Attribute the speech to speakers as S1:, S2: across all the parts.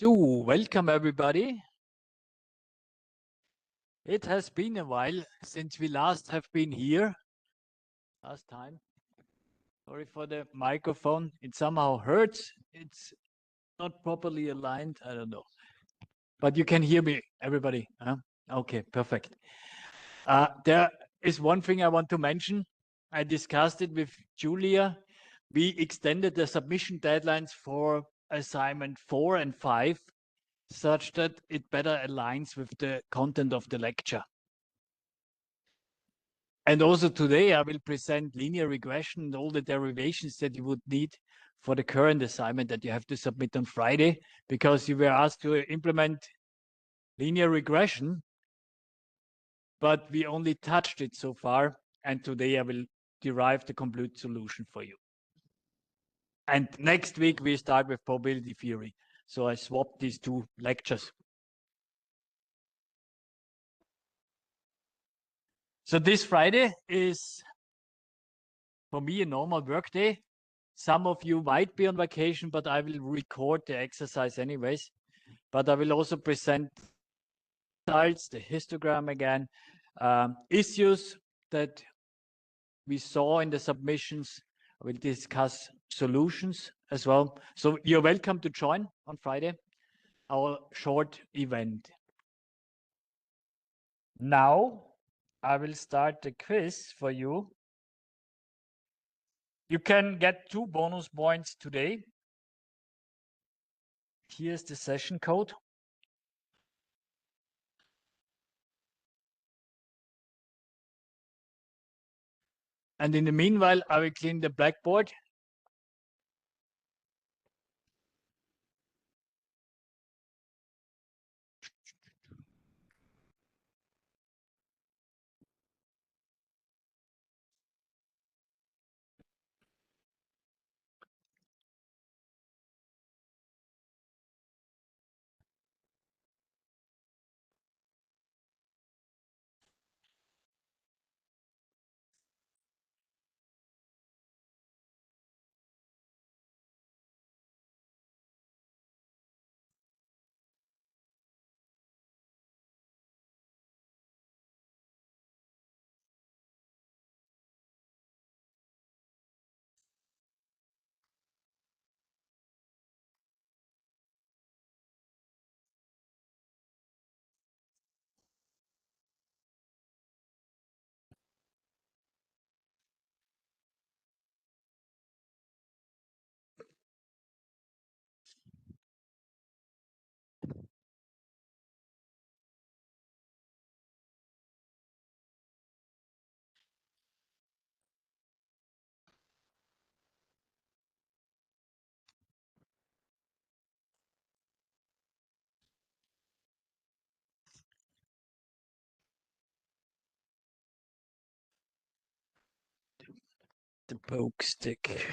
S1: So, welcome everybody. It has been a while since we last have been here. Last time. Sorry for the microphone. It somehow hurts. It's not properly aligned. I don't know. But you can hear me, everybody. Huh? Okay, perfect. There is one thing I want to mention. I discussed it with Julia. We extended the submission deadlines for assignment 4 and 5 such that it better aligns with the content of the lecture. And also today I will present linear regression and all the derivations that you would need for the current assignment that you have to submit on Friday, because you were asked to implement linear regression, but we only touched it so far. And today I will derive the complete solution for you. And next week we start with probability theory. So I swapped these two lectures. So this Friday is for me a normal work day. Some of you might be on vacation, but I will record the exercise anyways. But I will also present results, the histogram again, issues that we saw in the submissions. I will discuss solutions as well. So you're welcome to join on Friday, our short event. Now I will start the quiz for you. You can get 2 bonus points today. Here's the session code. And in the meanwhile, I will clean the blackboard. The poke stick.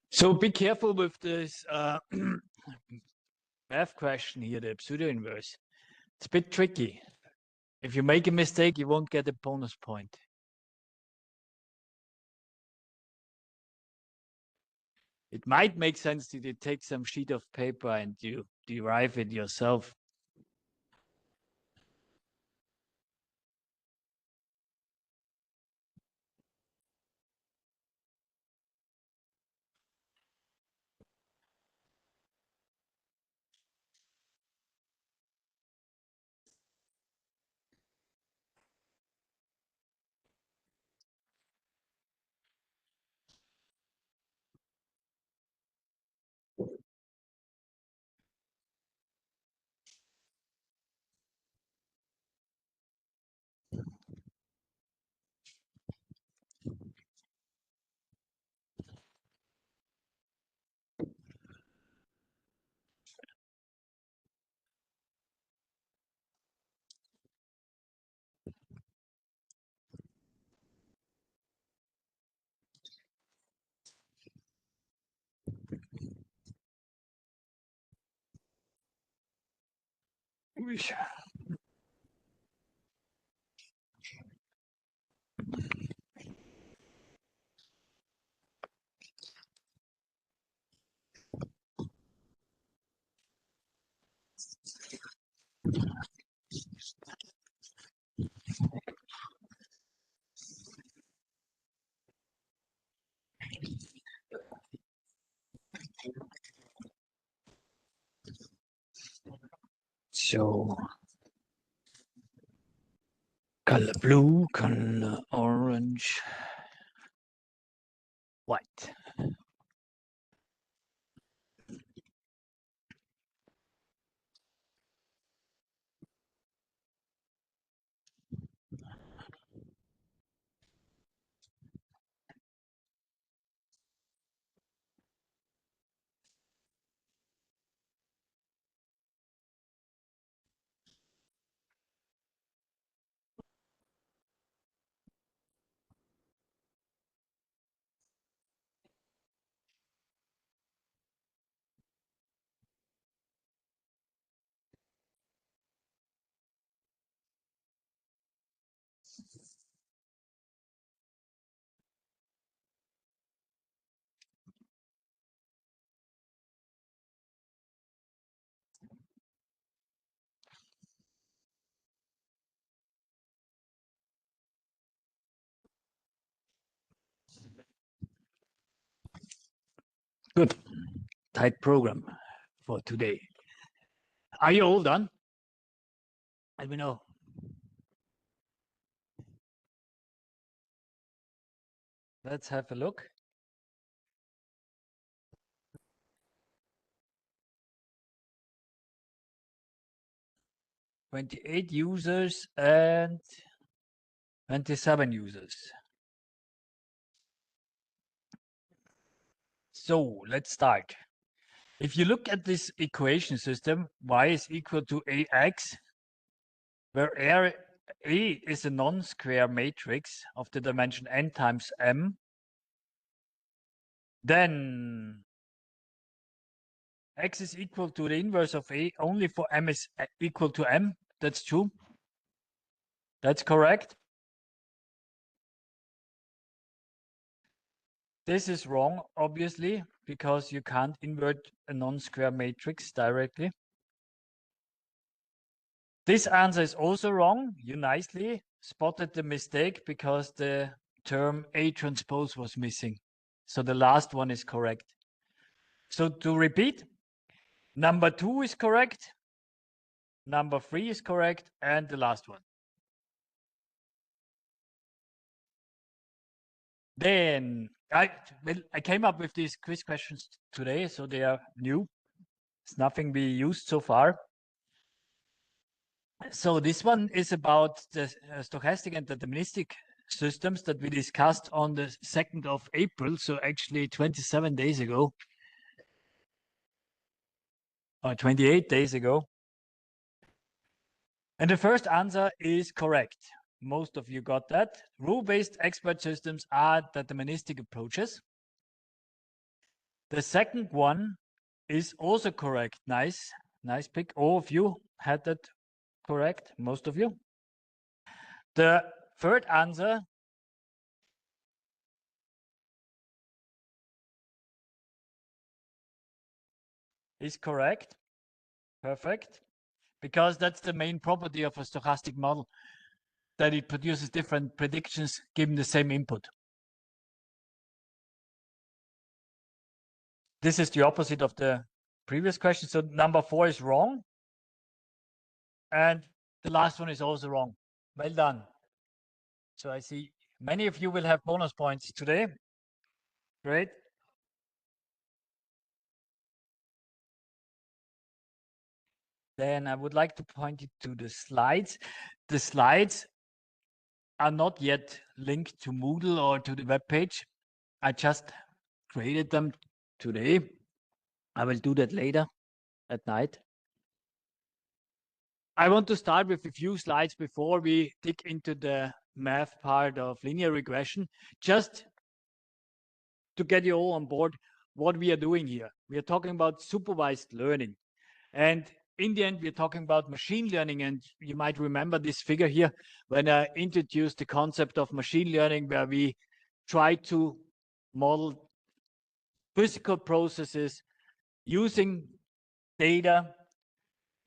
S1: So be careful with this math question here, the pseudo-inverse. It's a bit tricky. If you make a mistake, you won't get a bonus point. It might make sense that you take some sheet of paper and you derive it yourself. So color blue, color orange, white. Good. Tight program for today. Are you all done? Let me know. Let's have a look. 28 users and 27 users. So let's start. If you look at this equation system, y is equal to ax, where A is a non-square matrix of the dimension n times m, then x is equal to the inverse of A only for m is equal to m. That's true. That's correct. This is wrong, obviously, because you can't invert a non-square matrix directly. This answer is also wrong. You nicely spotted the mistake because the term A transpose was missing. So the last one is correct. So to repeat, number 2 is correct, number 3 is correct, and the last one. Then I came up with these quiz questions today, so they are new. It's nothing we used so far. So this one is about the stochastic and deterministic systems that we discussed on the 2nd of April. So actually 27 days ago, or 28 days ago. And the first answer is correct. Most of you got that. Rule-based expert systems are deterministic approaches. The second one is also correct. Nice pick. All of you had that correct, most of you. The third answer is correct. Perfect. Because that's the main property of a stochastic model, that it produces different predictions given the same input. This is the opposite of the previous question. So number 4 is wrong. And the last one is also wrong. Well done. So I see many of you will have bonus points today. Great. Then I would like to point you to the slides. The slides are not yet linked to Moodle or to the web page. I just created them today. I will do that later at night. I want to start with a few slides before we dig into the math part of linear regression, just to get you all on board what we are doing here. We are talking about supervised learning. And in the end, we're talking about machine learning, and you might remember this figure here when I introduced the concept of machine learning, where we try to model physical processes using data.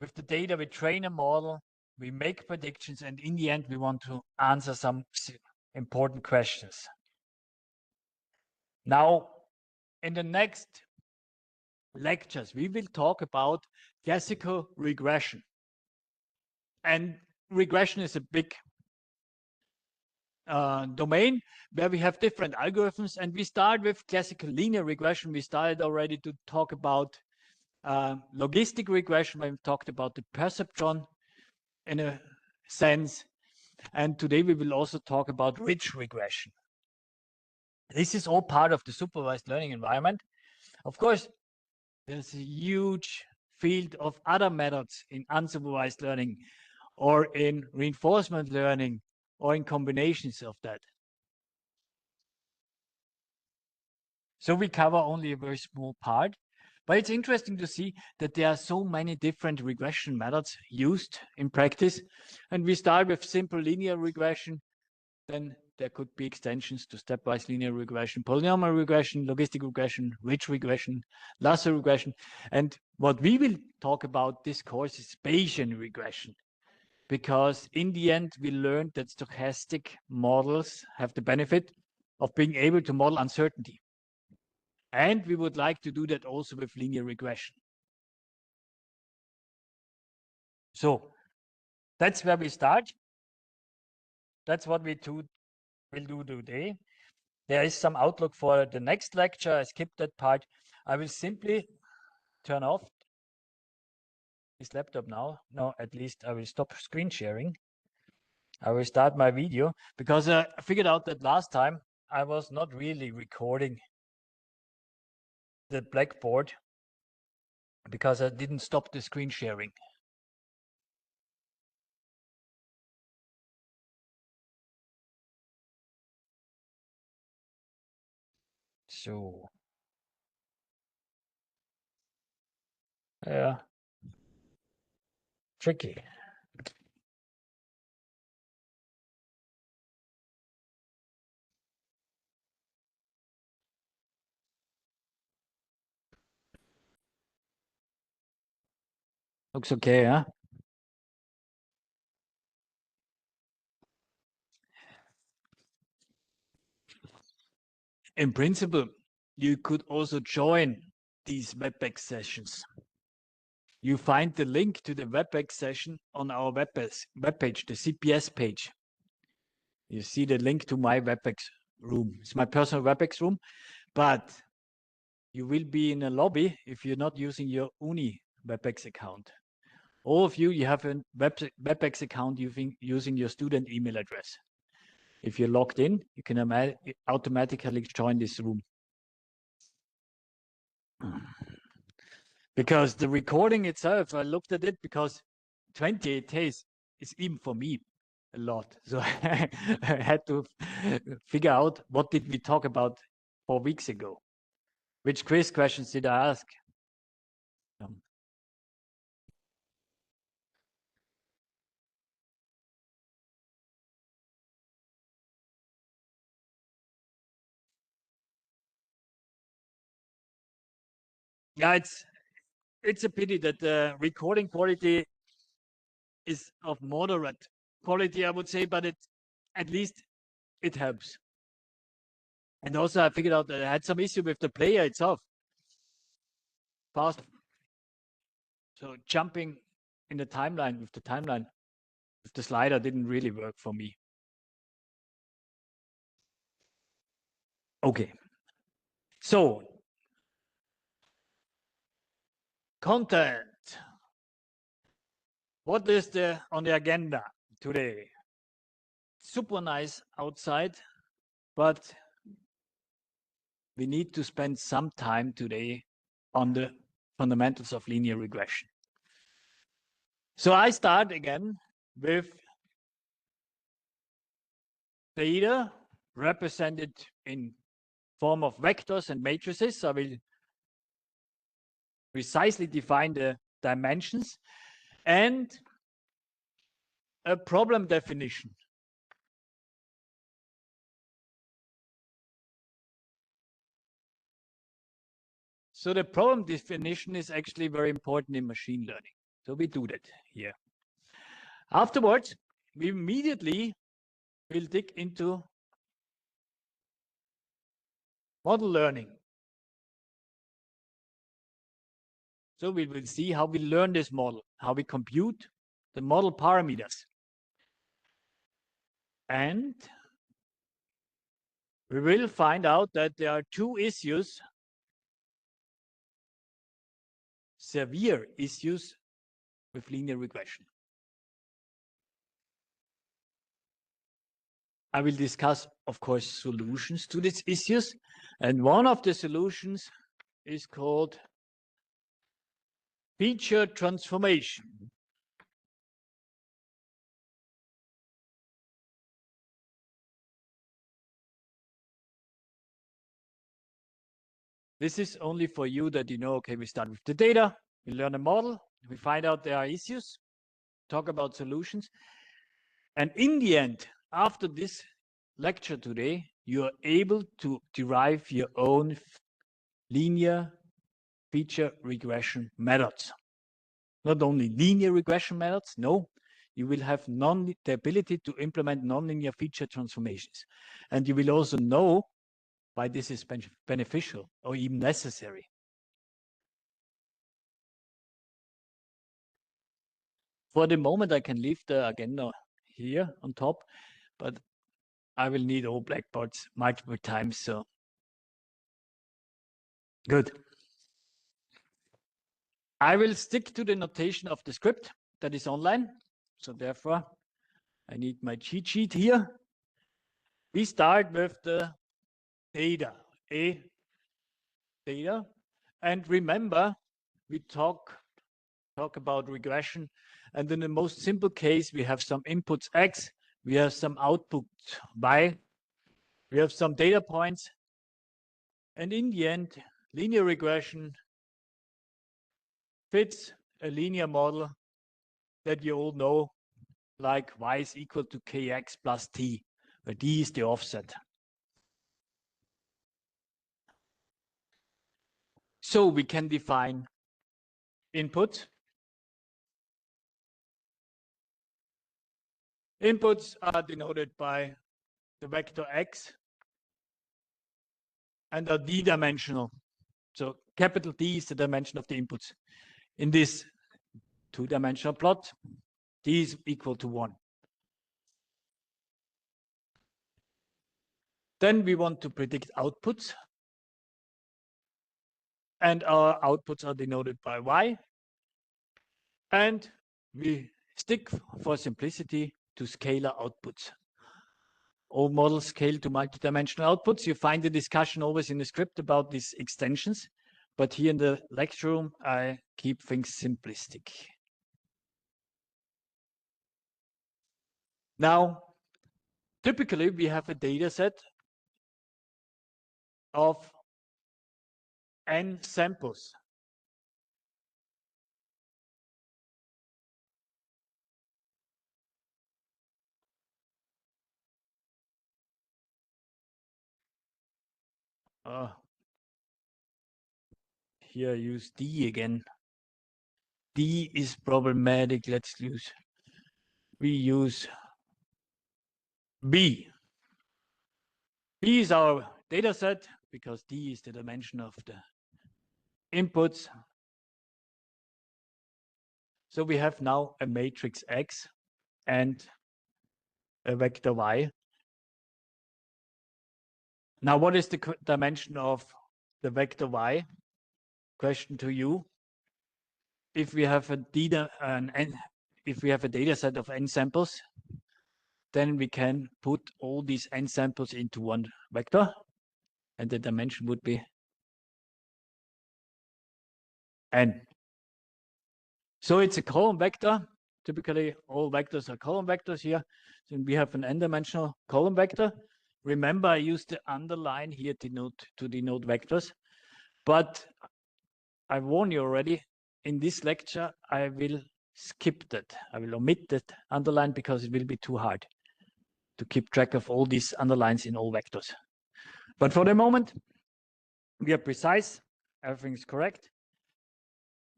S1: With the data, we train a model, we make predictions, and in the end, we want to answer some important questions. Now, in the next lectures, we will talk about classical regression. And regression is a big domain where we have different algorithms, and we start with classical linear regression. We started already to talk about logistic regression when we talked about the perceptron in a sense, and today we will also talk about ridge regression. This is all part of the supervised learning environment. Of course, there's a huge field of other methods in unsupervised learning or in reinforcement learning or in combinations of that. So we cover only a very small part, but it's interesting to see that there are so many different regression methods used in practice. And we start with simple linear regression. Then there could be extensions to stepwise linear regression, polynomial regression, logistic regression, ridge regression, lasso regression. And what we will talk about this course is Bayesian regression, because in the end, we learned that stochastic models have the benefit of being able to model uncertainty. And we would like to do that also with linear regression. So that's where we start. That's what we will do today. There is some outlook for the next lecture. I skipped that part. I will simply turn off this laptop now. No, at least I will stop screen sharing. I will start my video because I figured out that last time I was not really recording the blackboard because I didn't stop the screen sharing. So, yeah, tricky. Looks okay, huh? In principle, you could also join these WebEx sessions. You find the link to the WebEx session on our webpage, the CPS page. You see the link to my WebEx room. It's my personal WebEx room, but you will be in a lobby if you're not using your Uni WebEx account. All of you, you have a WebEx account using your student email address. If you're logged in, you can automatically join this room. Because the recording itself, I looked at it because 28 days is even for me a lot. So I had to figure out what did we talk about 4 weeks ago? Which quiz questions did I ask? Yeah, it's a pity that the recording quality is of moderate quality, I would say, but at least it helps. And also I figured out that I had some issue with the player itself. Fast. So jumping in the timeline with the slider didn't really work for me. Okay. So content. What is on the agenda today? Super nice outside, but we need to spend some time today on the fundamentals of linear regression. So I start again with data represented in form of vectors and matrices. I will precisely define the dimensions and a problem definition. So the problem definition is actually very important in machine learning. So we do that here. Afterwards, we immediately will dig into model learning. So we will see how we learn this model, how we compute the model parameters. And we will find out that there are two issues, severe issues with linear regression. I will discuss, of course, solutions to these issues. And one of the solutions is called feature transformation. This is only for you that you know, okay, we start with the data, we learn a model, we find out there are issues, talk about solutions. And in the end, after this lecture today, you are able to derive your own linear feature regression methods. Not only linear regression methods, no, you will have the ability to implement nonlinear feature transformations. And you will also know why this is beneficial or even necessary. For the moment, I can leave the agenda here on top, but I will need all blackboards multiple times, so good. I will stick to the notation of the script that is online. So therefore, I need my cheat sheet here. We start with the data, data. And remember, we talk about regression. And in the most simple case, we have some inputs X, we have some output Y, we have some data points. And in the end, linear regression fits a linear model that you all know, like y is equal to kx plus t, where t is the offset. So we can define input. Inputs are denoted by the vector x and are d-dimensional. So capital D is the dimension of the inputs. In this two-dimensional plot, d is equal to 1. Then we want to predict outputs. And our outputs are denoted by y. And we stick, for simplicity, to scalar outputs. All models scale to multidimensional outputs. You find the discussion always in the script about these extensions. But here in the lecture room, I keep things simplistic. Now, typically, we have a data set of n samples. Here I use D again. D is problematic. We use B. B is our data set because D is the dimension of the inputs. So we have now a matrix X and a vector Y. Now, what is the dimension of the vector Y? Question to you. If we have a data set of n samples, then we can put all these n samples into one vector, and the dimension would be n. So it's a column vector. Typically, all vectors are column vectors here. So we have an n-dimensional column vector. Remember, I used the underline here to denote vectors. But I warn you already, in this lecture, I will skip that. I will omit that underline because it will be too hard to keep track of all these underlines in all vectors. But for the moment, we are precise. Everything is correct.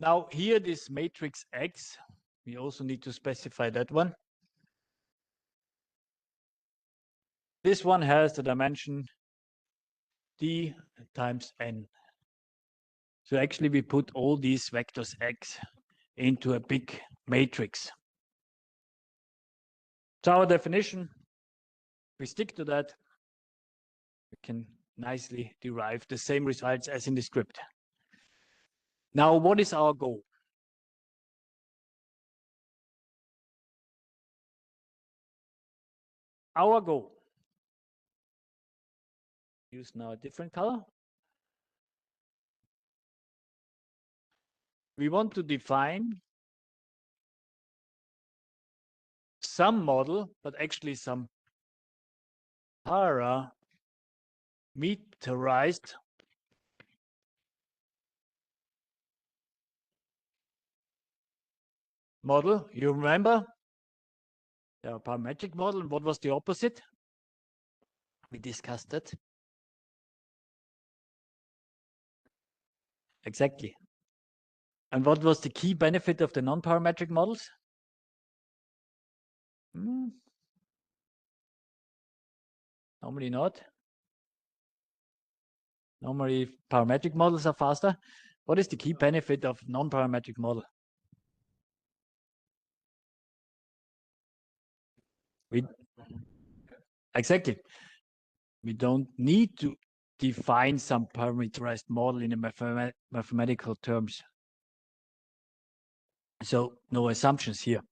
S1: Now here, this matrix X, we also need to specify that one. This one has the dimension d times n. So actually we put all these vectors X into a big matrix. So our definition, we stick to that, we can nicely derive the same results as in the script. Now, what is our goal? Our goal, use now a different color. We want to define some model, but actually some parameterized model. You remember the parametric model, and what was the opposite? We discussed it. Exactly. And what was the key benefit of the non-parametric models? Normally not. Normally parametric models are faster. What is the key benefit of non-parametric model? Exactly. We don't need to define some parameterized model in a mathematical terms. So no assumptions here.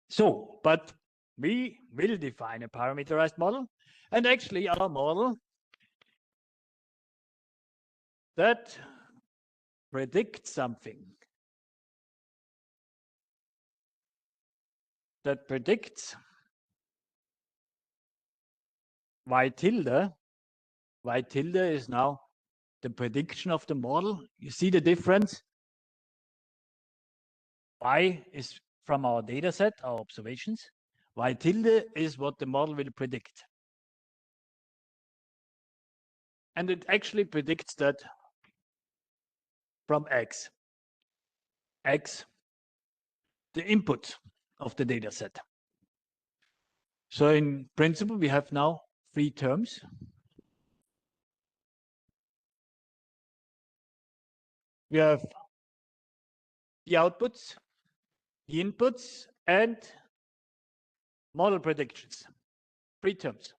S1: So, but we will define a parameterized model, and actually our model that predicts something, that predicts y tilde. Y tilde is now the prediction of the model. You see the difference? Y is from our data set, our observations. Y tilde is what the model will predict. And it actually predicts that from X. X, the input of the data set. So in principle, we have now 3 terms. We have the outputs, the inputs, and model predictions. 3 terms.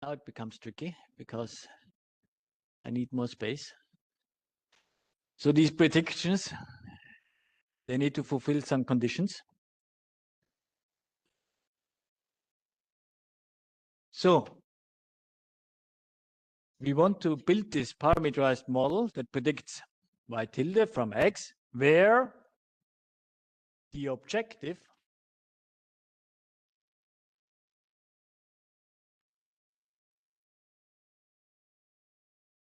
S1: Now it becomes tricky because I need more space. So these predictions, they need to fulfill some conditions. So we want to build this parameterized model that predicts y tilde from X, where the objective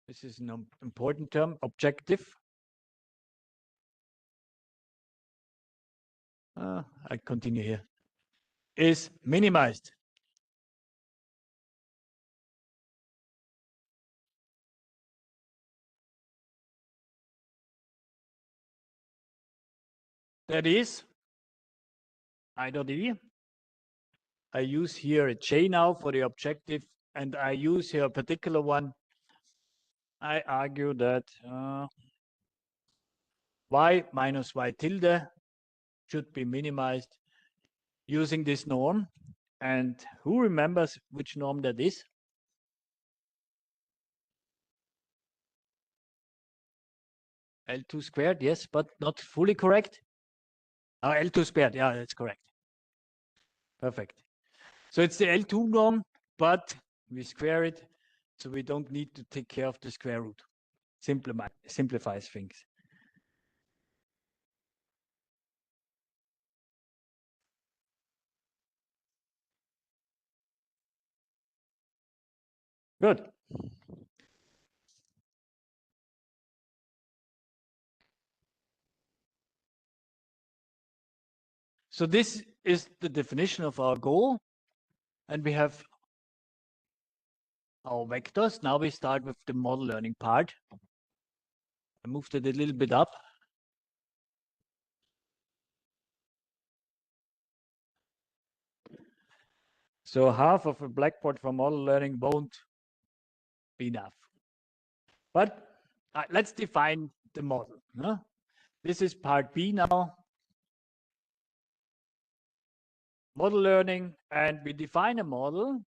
S1: this is an important term, objective. I continue here. Is minimized. That is I dot E. I use here a J now for the objective, and I use here a particular one. I argue that y minus y tilde should be minimized using this norm. And who remembers which norm that is? L2 squared, yes, but not fully correct. Oh, L2 squared, yeah, that's correct. Perfect. So it's the L2 norm, but we square it, so we don't need to take care of the square root. Simplifies things. Good. So this is the definition of our goal. And we have our vectors. Now we start with the model learning part. I moved it a little bit up. So half of a blackboard for model learning won't be enough. But let's define the model. Huh? This is part B now. Model learning, and we define a model.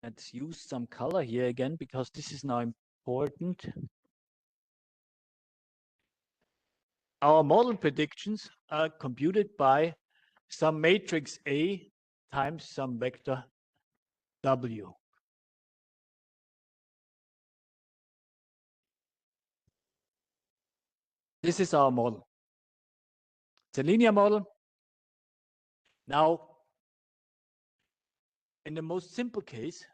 S1: Let's use some color here again, because this is now important. Our model predictions are computed by some matrix A times some vector W. This is our model. It's a linear model. Now, in the most simple case,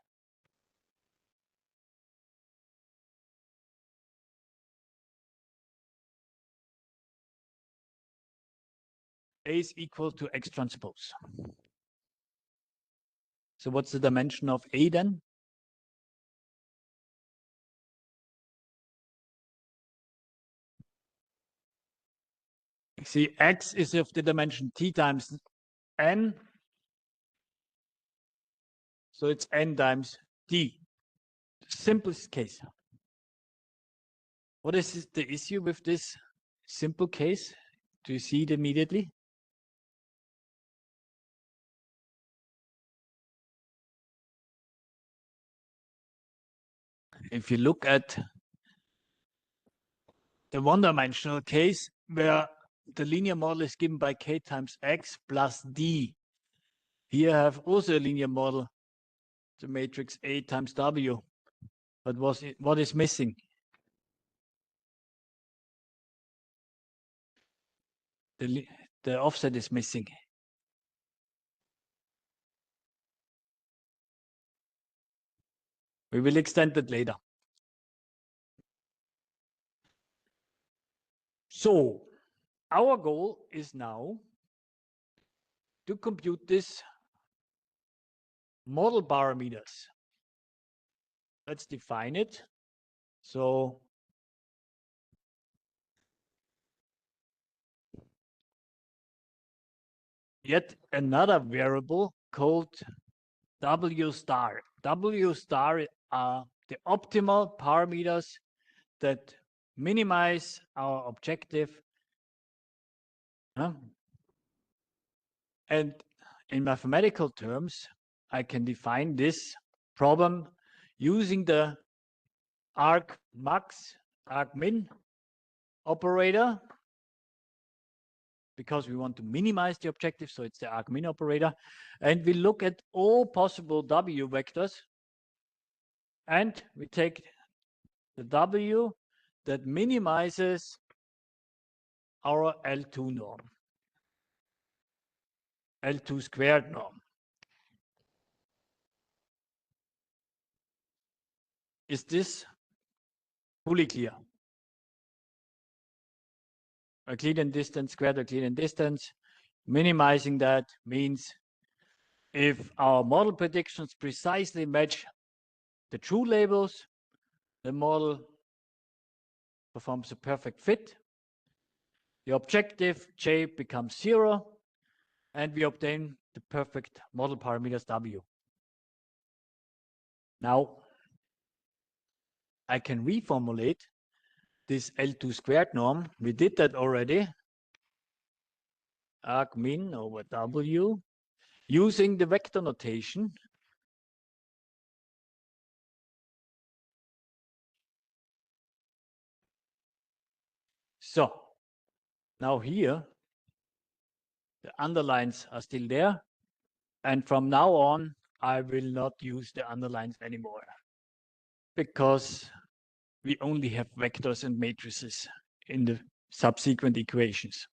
S1: A is equal to X transpose. So what's the dimension of A then? See, X is of the dimension T times N. So it's N times T. Simplest case. What is the issue with this simple case? Do you see it immediately? If you look at the one-dimensional case where the linear model is given by k times x plus d, here I have also a linear model, the matrix A times W. But what is missing? The offset is missing. We will extend it later. So our goal is now to compute this model parameters. Let's define it. So yet another variable called W star. W star are the optimal parameters that minimize our objective. And in mathematical terms, I can define this problem using the argmax, argmin operator, because we want to minimize the objective, so it's the argmin operator. And we look at all possible W vectors, and we take the W that minimizes our L2 norm, L2 squared norm. Is this fully clear? Euclidean distance squared Euclidean distance. Minimizing that means if our model predictions precisely match the true labels, the model performs a perfect fit. The objective J becomes 0, and we obtain the perfect model parameters W. Now, I can reformulate this L2 squared norm. We did that already. Argmin over W using the vector notation. So now here, the underlines are still there. And from now on, I will not use the underlines anymore, because we only have vectors and matrices in the subsequent equations.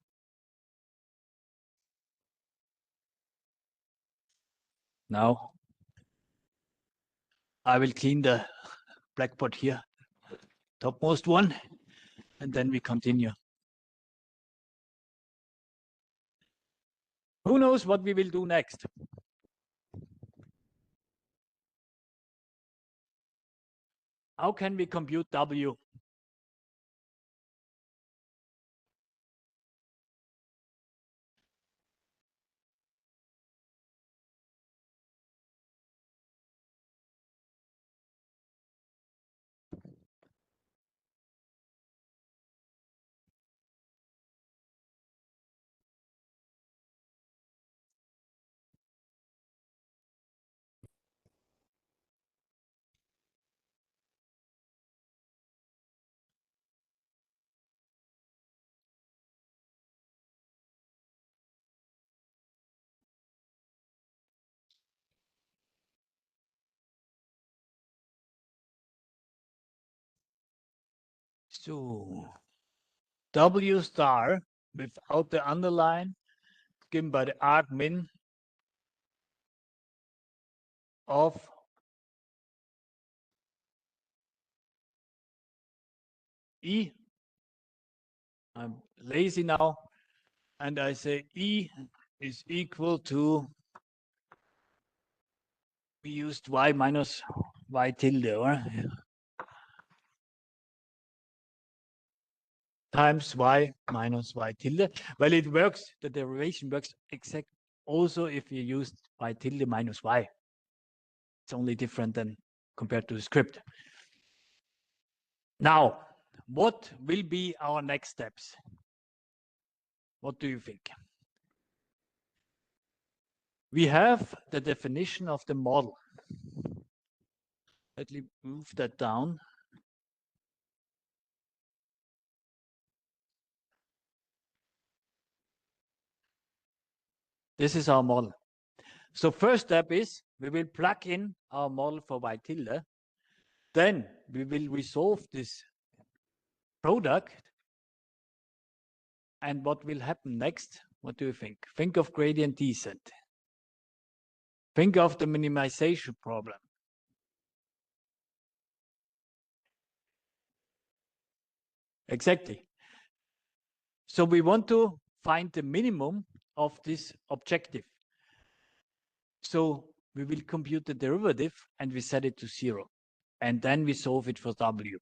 S1: Now, I will clean the blackboard here, topmost one, and then we continue. Who knows what we will do next? How can we compute W? So W star without the underline given by the arg min of E. I'm lazy now, and I say E is equal to, we used Y minus Y tilde, or times Y minus Y tilde. Well, it works, the derivation works exact also if you use Y tilde minus Y. It's only different than compared to the script. Now, what will be our next steps? What do you think? We have the definition of the model. Let me move that down. This is our model. So first step is we will plug in our model for Y tilde. Then we will resolve this product. And what will happen next? What do you think? Think of gradient descent. Think of the minimization problem. Exactly. So we want to find the minimum of this objective. So we will compute the derivative and we set it to 0. And then we solve it for W.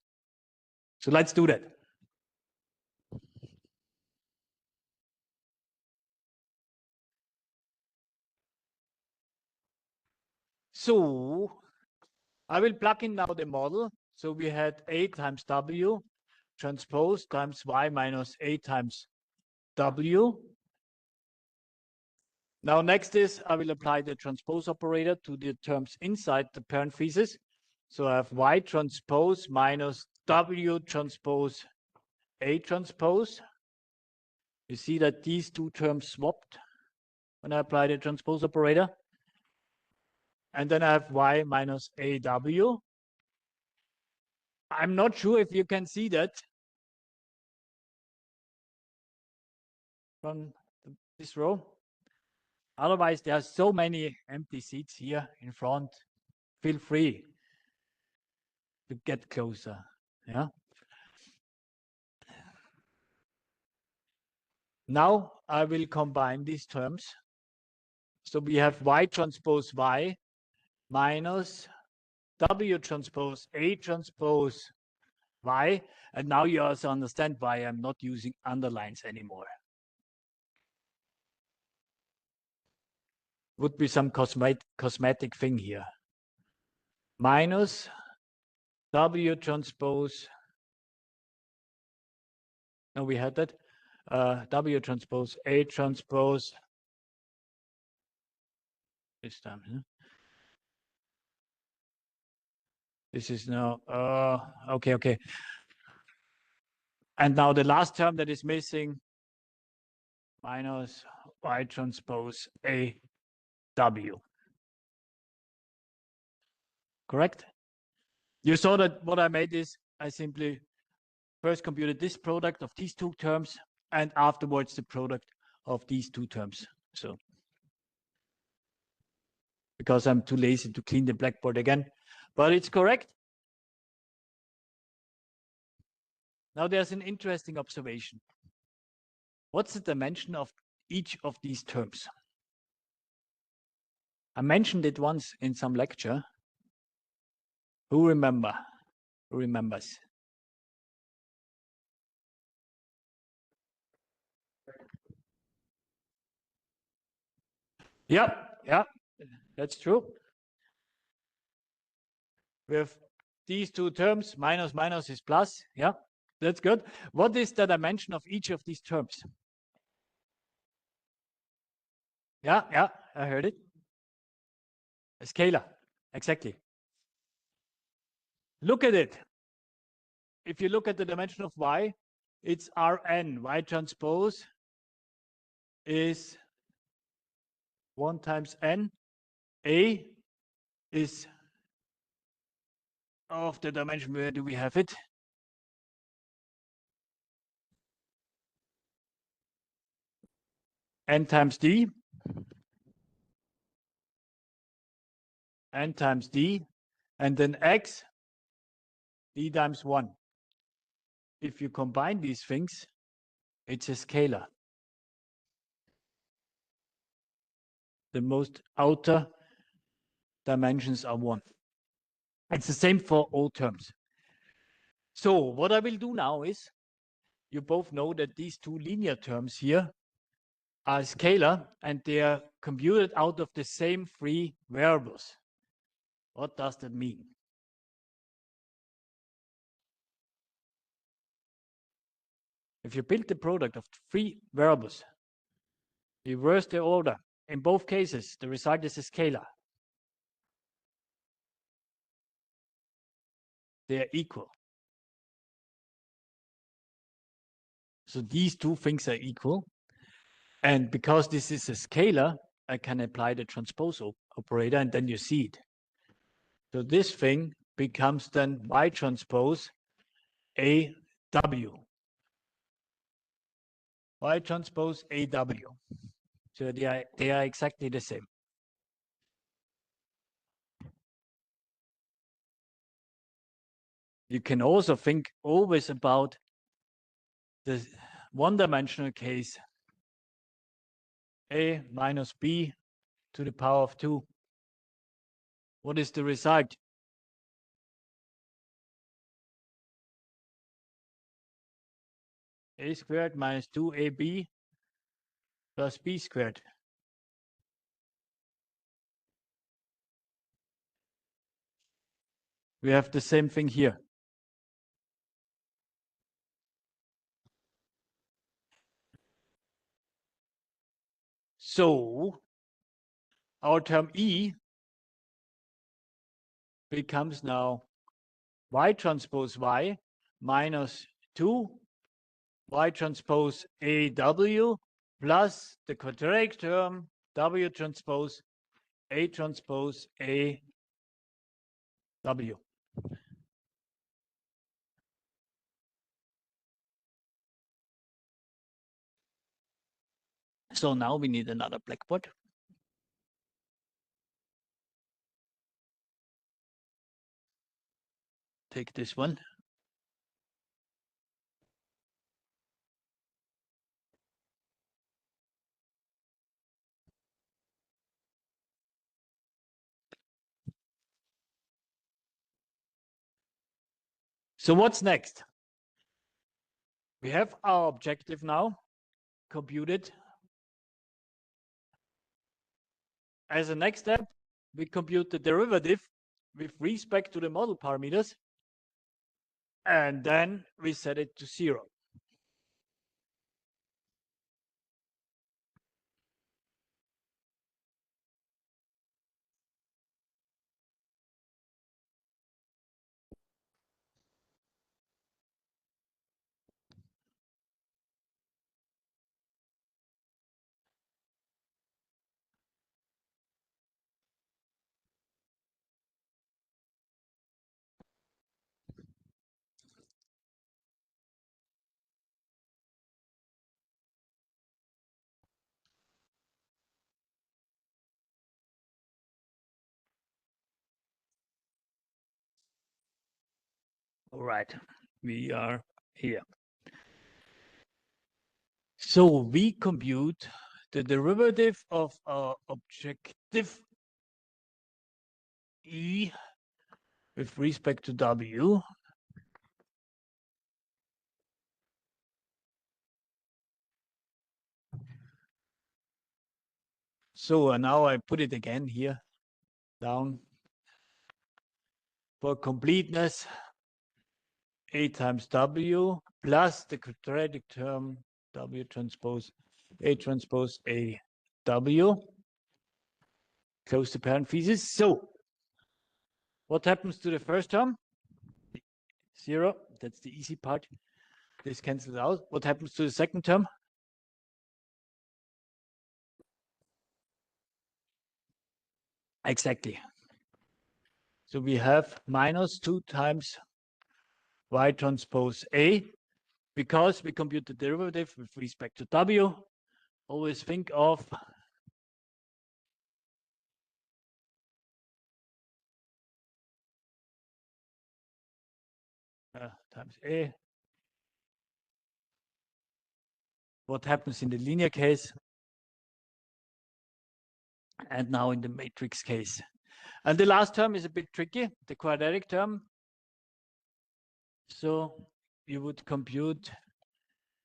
S1: So let's do that. So I will plug in now the model. So we had A times W transpose times Y minus A times W. Now next is I will apply the transpose operator to the terms inside the parentheses. So I have Y transpose minus W transpose A transpose. You see that these two terms swapped when I apply the transpose operator. And then I have Y minus AW. I'm not sure if you can see that from this row. Otherwise, there are so many empty seats here in front. Feel free to get closer. Yeah. Now I will combine these terms. So we have Y transpose Y minus W transpose A transpose Y. And now you also understand why I'm not using underlines anymore. Would be some cosmetic thing here. Minus W transpose. No, we had that. W transpose A transpose. This time. Huh? This is now, okay. And now the last term that is missing, minus Y transpose A W. Correct? You saw that what I made is I simply first computed this product of these two terms and afterwards the product of these two terms. So, because I'm too lazy to clean the blackboard again, but it's correct. Now there's an interesting observation. What's the dimension of each of these terms? I mentioned it once in some lecture. Who remembers? Yeah, yeah, that's true. We have these two terms, minus minus is plus. Yeah, that's good. What is the dimension of each of these terms? Yeah, yeah, I heard it. A scalar, exactly. Look at it. If you look at the dimension of y, it's Rn. Y transpose is 1 times n. A is of the dimension, where do we have it? N times d. N times d. And then x, d times 1. If you combine these things, it's a scalar. The most outer dimensions are 1. It's the same for all terms. So what I will do now is, you both know that these two linear terms here are scalar, and they are computed out of the same 3 variables. What does that mean? If you build the product of 3 variables, reverse the order. In both cases, the result is a scalar. They are equal. So these two things are equal. And because this is a scalar, I can apply the transpose operator, and then you see it. So this thing becomes then y transpose AW. Y transpose AW. So they are exactly the same. You can also think always about the one-dimensional case, A minus B to the power of 2. What is the result? A squared minus 2AB plus B squared. We have the same thing here. So our term E becomes now y transpose y minus 2 y transpose AW plus the quadratic term W transpose A transpose AW. So now we need another blackboard. Take this one. So what's next? We have our objective now computed. As a next step, we compute the derivative with respect to the model parameters, and then we set it to 0. All right, we are here. So we compute the derivative of our objective E with respect to W. So now I put it again here down for completeness. A times W plus the quadratic term W transpose A transpose A W. Close the parentheses. So what happens to the first term? 0. That's the easy part. This cancels out. What happens to the second term? Exactly. So we have minus 2 times Y transpose A. Because we compute the derivative with respect to W, always think of times A. What happens in the linear case and now in the matrix case. And the last term is a bit tricky, the quadratic term. So you would compute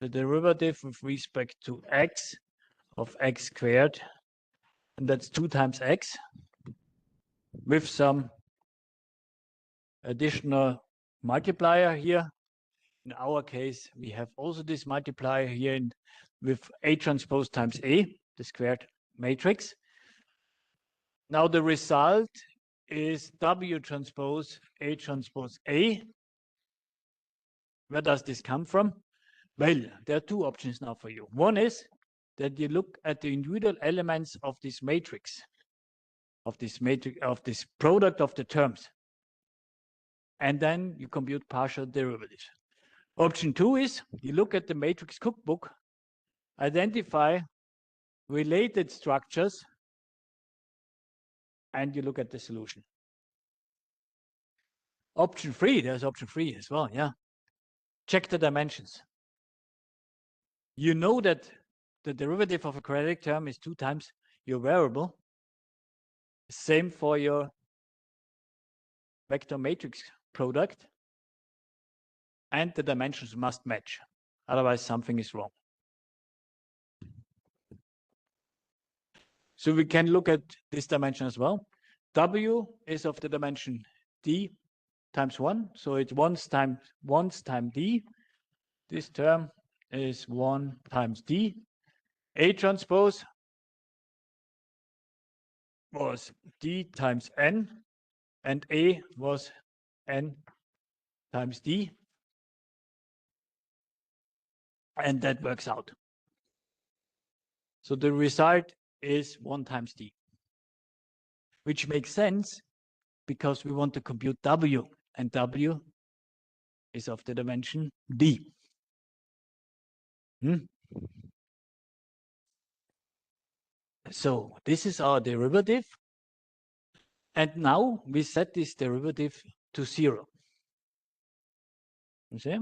S1: the derivative with respect to x of x squared, and that's 2 times x with some additional multiplier here. In our case, we have also this multiplier here with A transpose times A, the squared matrix. Now the result is W transpose A transpose A. Where does this come from? Well, there are two options now for you. One is that you look at the individual elements of this matrix, of this product of the terms, and then you compute partial derivatives. Option 2 is you look at the matrix cookbook, identify related structures, and you look at the solution. Option 3, there's option 3 as well, yeah. Check the dimensions. You know that the derivative of a quadratic term is 2 times your variable. Same for your vector matrix product. And the dimensions must match. Otherwise, something is wrong. So we can look at this dimension as well. W is of the dimension D times 1. So it's 1 times D. This term is 1 times D. A transpose was D times N, and A was N times D. And that works out. So the result is 1 times D, which makes sense because we want to compute W, and W is of the dimension D. So this is our derivative. And now we set this derivative to 0. You see?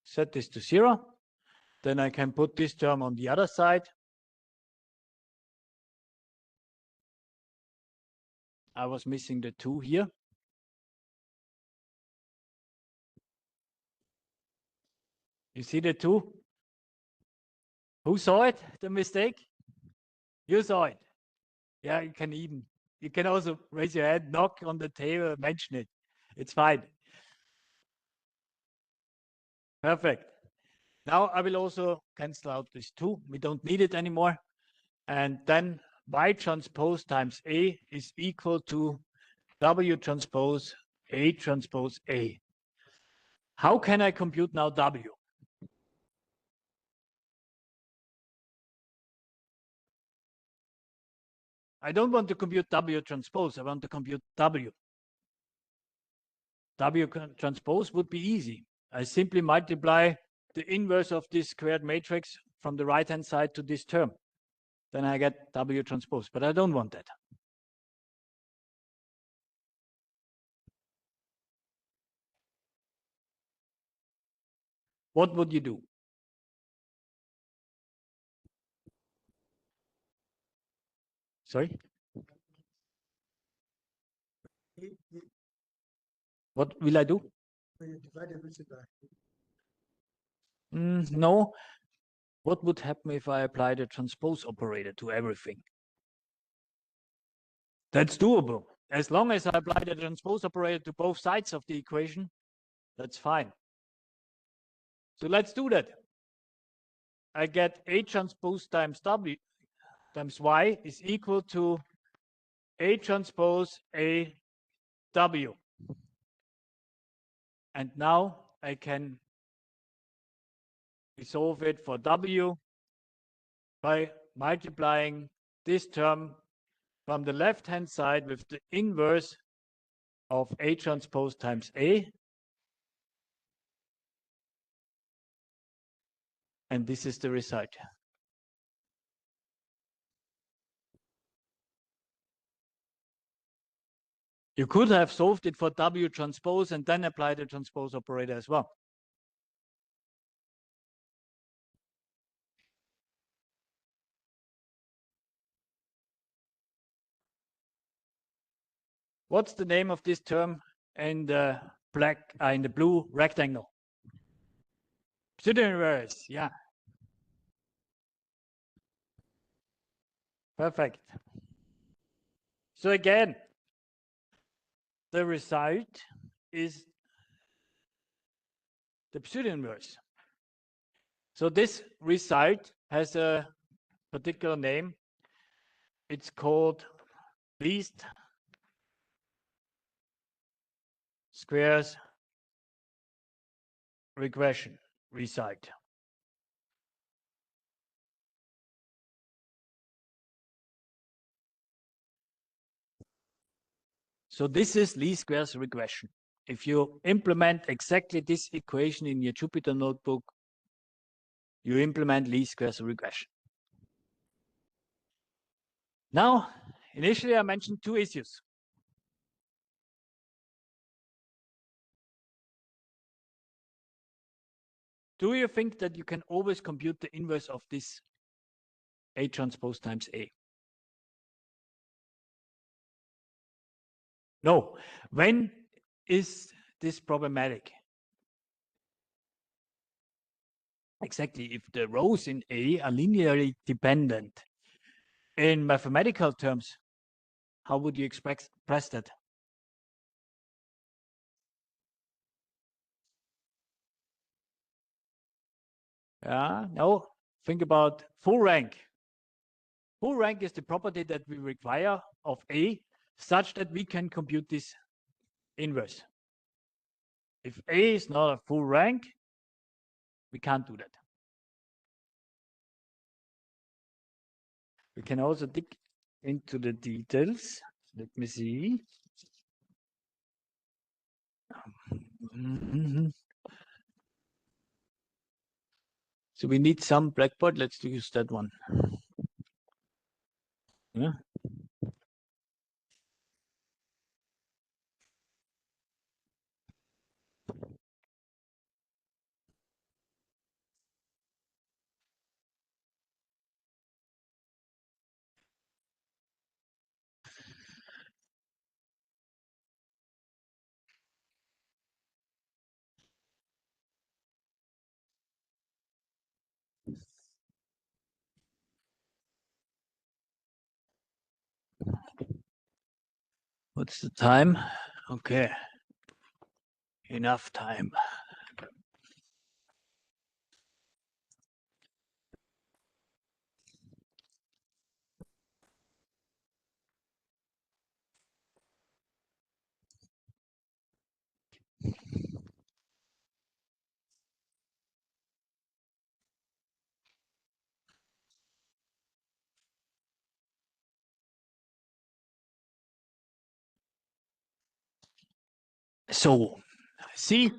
S1: Set this to 0. Then I can put this term on the other side. I was missing the 2 here. You see the 2? Who saw it, the mistake? You saw it. Yeah, you can also raise your hand, knock on the table, mention it. It's fine. Perfect. Now I will also cancel out this 2. We don't need it anymore. And then Y transpose times A is equal to W transpose A transpose A. How can I compute now W? I don't want to compute W transpose. I want to compute W. W transpose would be easy. I simply multiply the inverse of this squared matrix from the right-hand side to this term. Then I get W transpose, but I don't want that. What would you do? Sorry? What will I do? No. What would happen if I apply the transpose operator to everything? That's doable. As long as I apply the transpose operator to both sides of the equation, that's fine. So let's do that. I get A transpose times W times Y is equal to A transpose A W. And now I can resolve it for W by multiplying this term from the left-hand side with the inverse of A transpose times A. And this is the result. You could have solved it for W transpose and then apply the transpose operator as well. What's the name of this term in the in the blue rectangle? Pseudo-inverse, yeah. Perfect. So again, the result is the pseudo-inverse. So this result has a particular name. It's called least squares regression result. So this is least squares regression. If you implement exactly this equation in your Jupyter notebook, you implement least squares regression. Now, initially I mentioned two issues. Do you think that you can always compute the inverse of this A transpose times A? No. When is this problematic? Exactly, if the rows in A are linearly dependent. In mathematical terms, how would you express that? No, think about full rank. Full rank is the property that we require of A such that we can compute this inverse. If A is not a full rank, we can't do that. We can also dig into the details. Let me see. So we need some blackboard. Let's use that one. Yeah. What's the time? Okay. Enough time. So, see,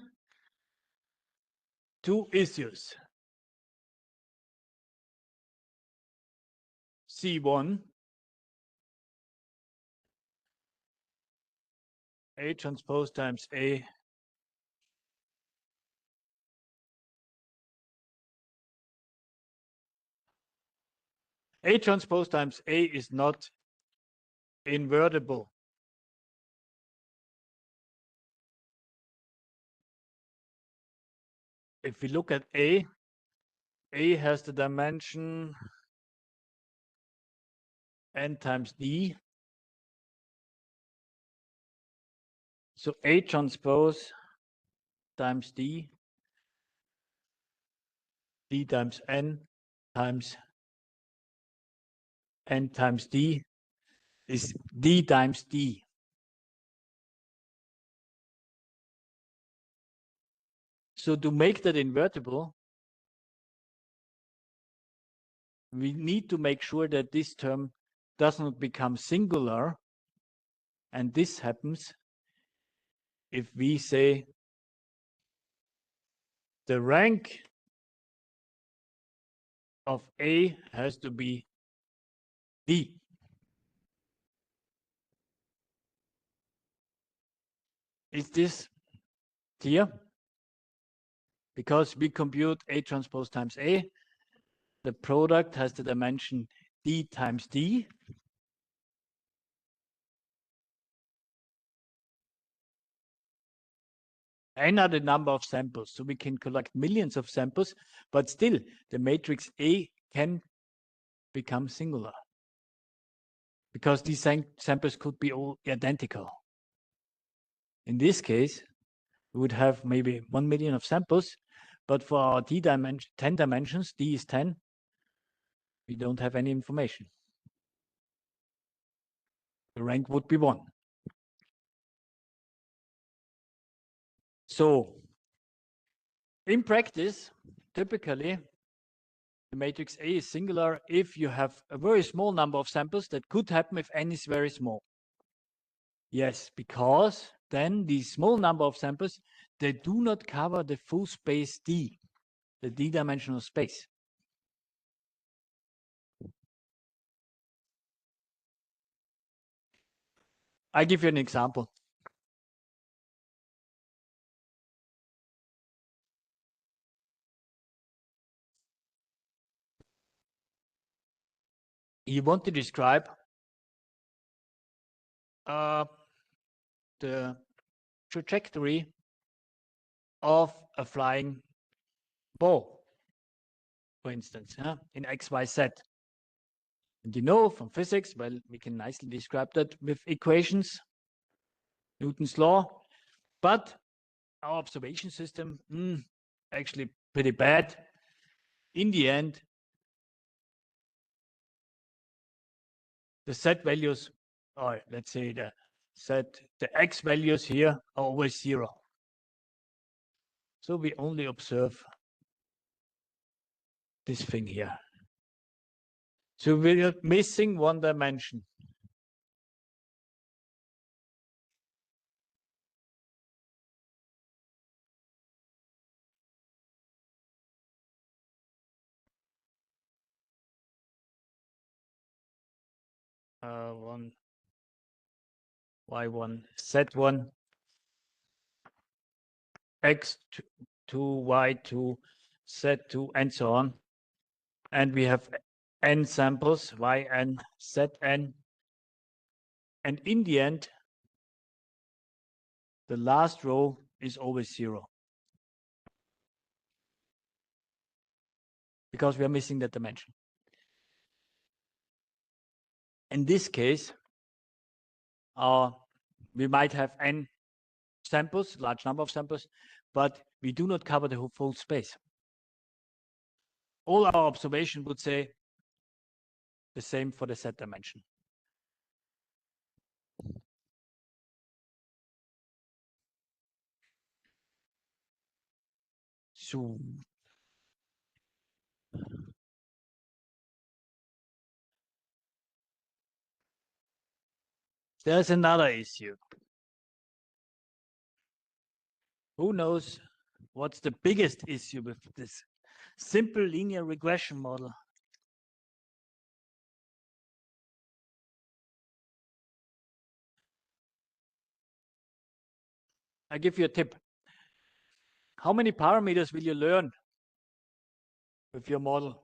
S1: two issues. C1, A transpose times A. A transpose times A is not invertible. If we look at A has the dimension n times d. So A transpose times d times n times d is d times d. So to make that invertible, we need to make sure that this term does not become singular. And this happens if we say the rank of A has to be D. Is this clear? Because we compute A transpose times A, the product has the dimension D times D. N are the number of samples, so we can collect millions of samples, but still the matrix A can become singular because these samples could be all identical. In this case, we would have maybe 1 million of samples, but for our 10 dimensions, D is 10, we don't have any information. The rank would be 1. So in practice, typically, the matrix A is singular if you have a very small number of samples. That could happen if n is very small. Yes, because then the small number of samples, they do not cover the full space D, the D-dimensional space. I give you an example. You want to describe the trajectory of a flying ball, for instance, in X, Y, Z. And you know from physics, well, we can nicely describe that with equations, Newton's law, but our observation system, actually pretty bad. In the end, the Z values, or let's say the X values here are always 0. So we only observe this thing here. So we're missing one dimension. One Y1, Z1, X2, Y2, Z2, and so on. And we have n samples, Yn, Zn. And in the end, the last row is always 0. Because we are missing that dimension. In this case, we might have n samples, large number of samples, but we do not cover the whole full space. All our observation would say the same for the Z dimension. So there's another issue. Who knows what's the biggest issue with this simple linear regression model? I give you a tip. How many parameters will you learn with your model?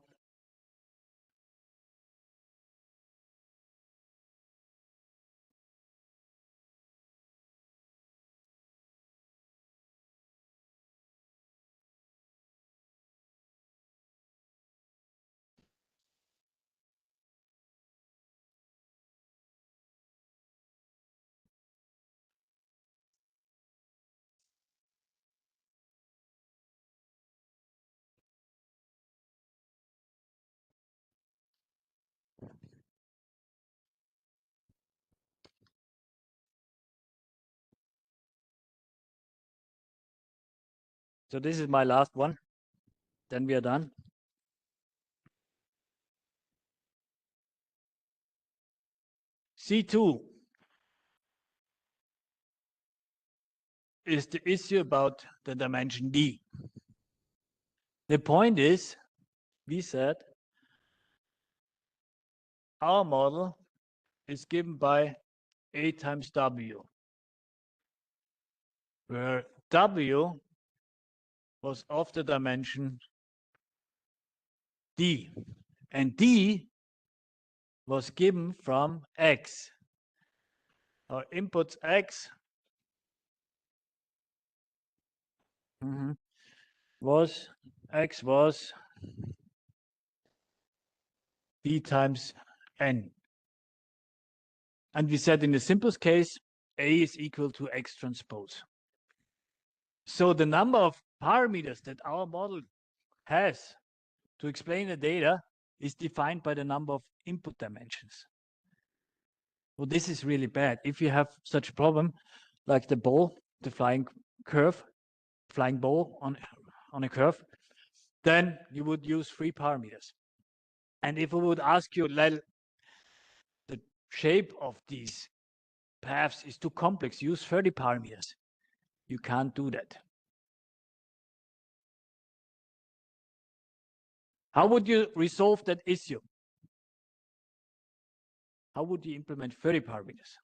S1: So this is my last one. Then we are done. C2 is the issue about the dimension D. The point is, we said our model is given by A times W, where W was of the dimension D, and D was given from X. Our inputs X was X was D times N. And we said in the simplest case, A is equal to X transpose. So the number of parameters that our model has to explain the data is defined by the number of input dimensions. Well, this is really bad. If you have such a problem, like the ball, the flying ball on a curve, then you would use 3 parameters. And if I would ask you, the shape of these paths is too complex, use 30 parameters. You can't do that. How would you resolve that issue? How would you implement 30 parameters?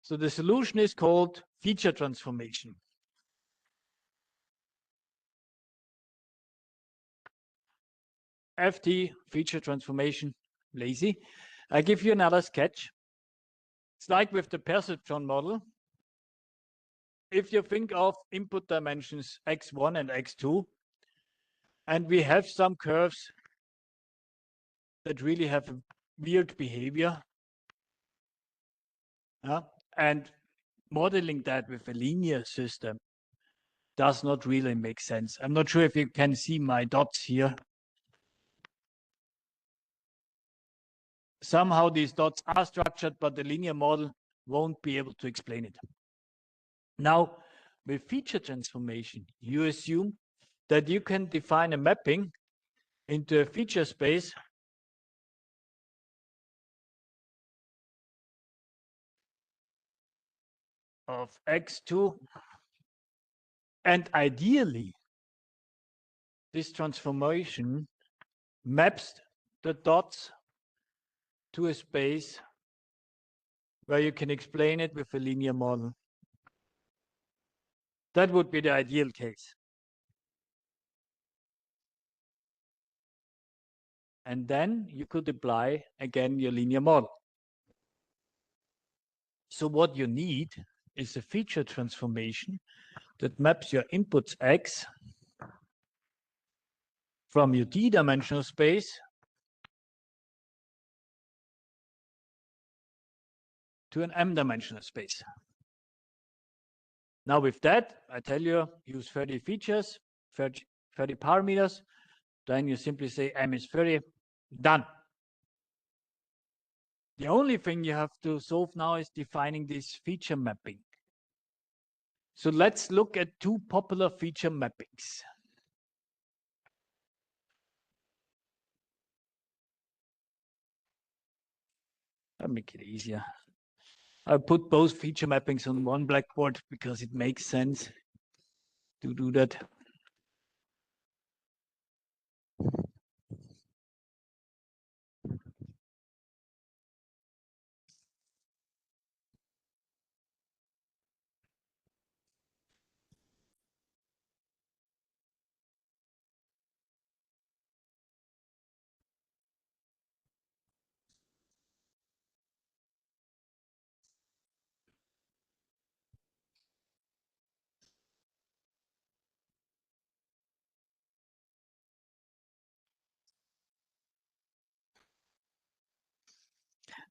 S1: So the solution is called feature transformation. FT, feature transformation, lazy. I give you another sketch. It's like with the perceptron model. If you think of input dimensions x1 and x2, and we have some curves that really have a weird behavior, and modeling that with a linear system does not really make sense. I'm not sure if you can see my dots here. Somehow these dots are structured, but the linear model won't be able to explain it. Now, with feature transformation, you assume that you can define a mapping into a feature space of x2, and ideally, this transformation maps the dots to a space where you can explain it with a linear model. That would be the ideal case. And then you could apply again your linear model. So what you need is a feature transformation that maps your inputs x from your d-dimensional space to an m-dimensional space. Now with that, I tell you, use 30 features, 30 parameters, then you simply say m is 30, done. The only thing you have to solve now is defining this feature mapping. So let's look at 2 popular feature mappings. I'll make it easier. I put both feature mappings on one blackboard because it makes sense to do that.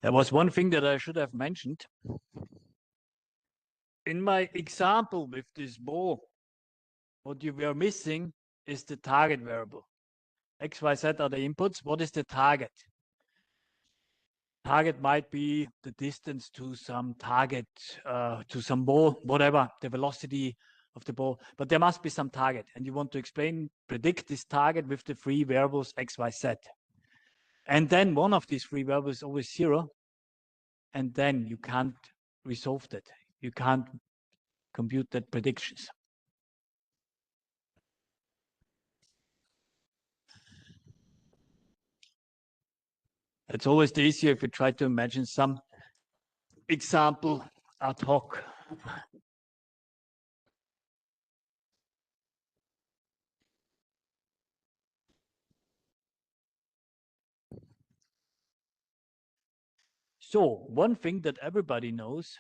S1: There was one thing that I should have mentioned. In my example with this ball, what you were missing is the target variable. X, Y, Z are the inputs. What is the target? Target might be the distance to some target, to some ball, whatever, the velocity of the ball. But there must be some target. And you want to predict this target with the three variables x, y, z. And then one of these three variables is always 0. And then you can't resolve that. You can't compute that predictions. It's always the easier if you try to imagine some example ad hoc. So one thing that everybody knows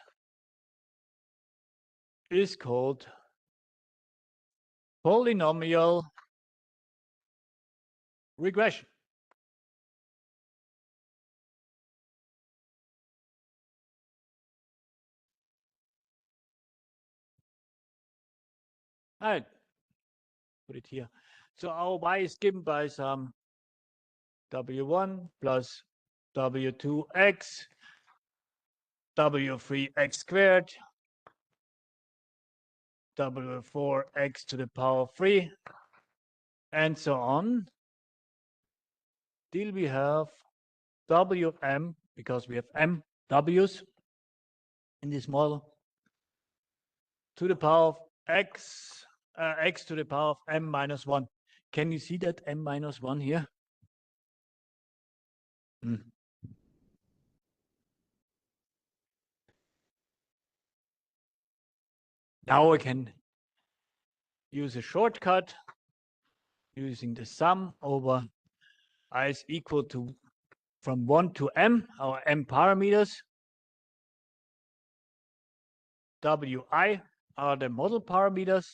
S1: is called polynomial regression. I put it here. So our y is given by some w1 plus w2x, w3x squared, w4x to the power 3, and so on, till we have wm, because we have m w's in this model, to the power of x, x to the power of m minus 1. Can you see that m minus 1 here? Now I can use a shortcut using the sum over I is equal to from 1 to m, our m parameters. Wi are the model parameters.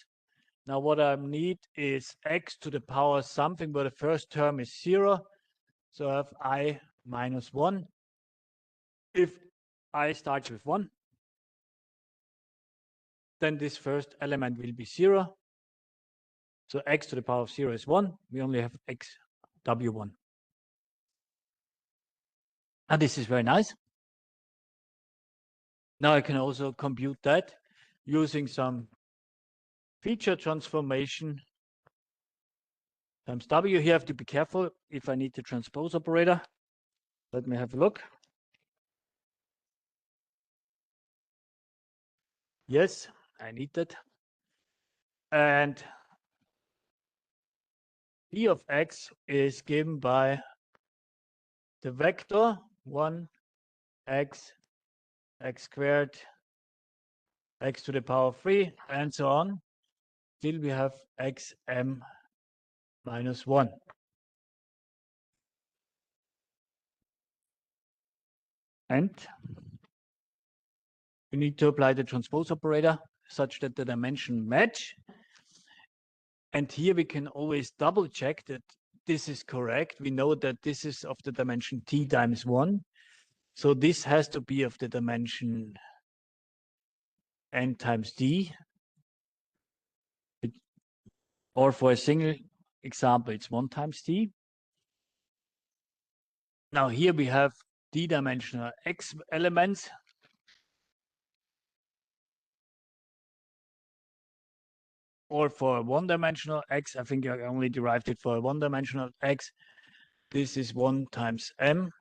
S1: Now what I need is x to the power something where the first term is 0. So I have I minus 1. If I starts with 1, then this first element will be 0. So x to the power of 0 is 1. We only have x w1. And this is very nice. Now I can also compute that using some feature transformation times w. Here I have to be careful if I need the transpose operator. Let me have a look. Yes, I need that. And p of x is given by the vector 1 x, x squared, x to the power 3, and so on, till we have xm minus 1. And we need to apply the transpose operator such that the dimension match. And here we can always double check that this is correct. We know that this is of the dimension t times 1. So this has to be of the dimension n times d. Or for a single example, it's 1 times d. Now here we have d-dimensional x elements. Or for a one-dimensional x, I think I only derived it for a one-dimensional x. This is 1 times m.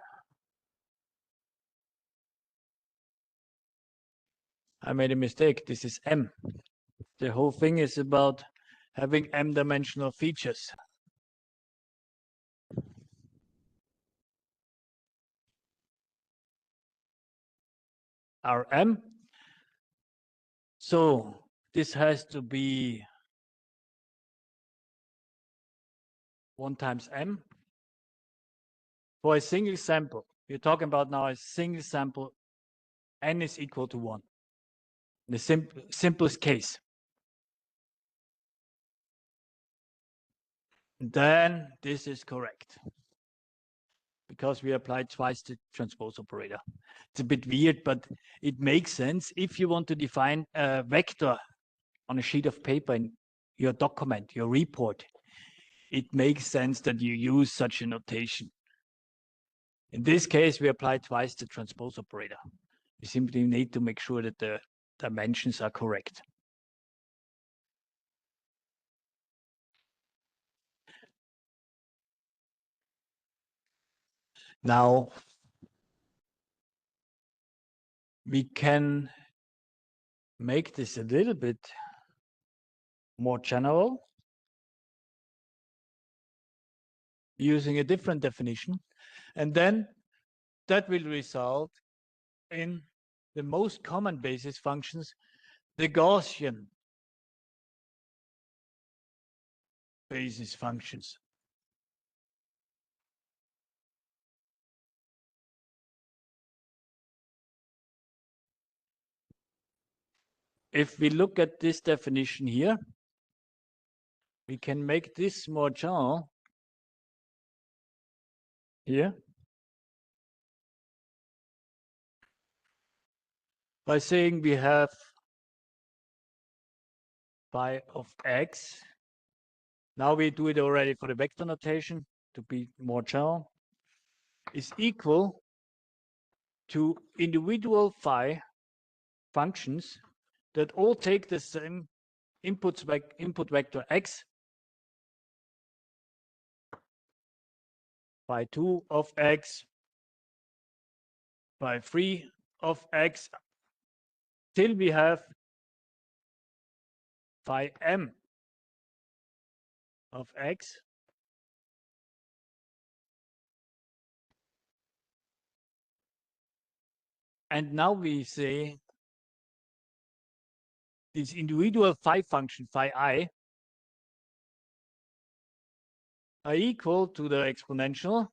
S1: I made a mistake. This is m. The whole thing is about having m-dimensional features. Rm. So this has to be 1 times m for a single sample. We're talking about now a single sample, n is equal to 1. The simplest case. Then this is correct, because we applied twice the transpose operator. It's a bit weird, but it makes sense if you want to define a vector on a sheet of paper in your document, your report. It makes sense that you use such a notation. In this case, we apply twice the transpose operator. We simply need to make sure that the dimensions are correct. Now, we can make this a little bit more general using a different definition. And then that will result in the most common basis functions, the Gaussian basis functions. If we look at this definition here, we can make this more general here by saying we have phi of x. Now we do it already for the vector notation to be more general, is equal to individual phi functions that all take the same input vector x, phi 2 of x, phi 3 of x, till we have phi m of x. And now we say these individual phi function, phi I, are equal to the exponential.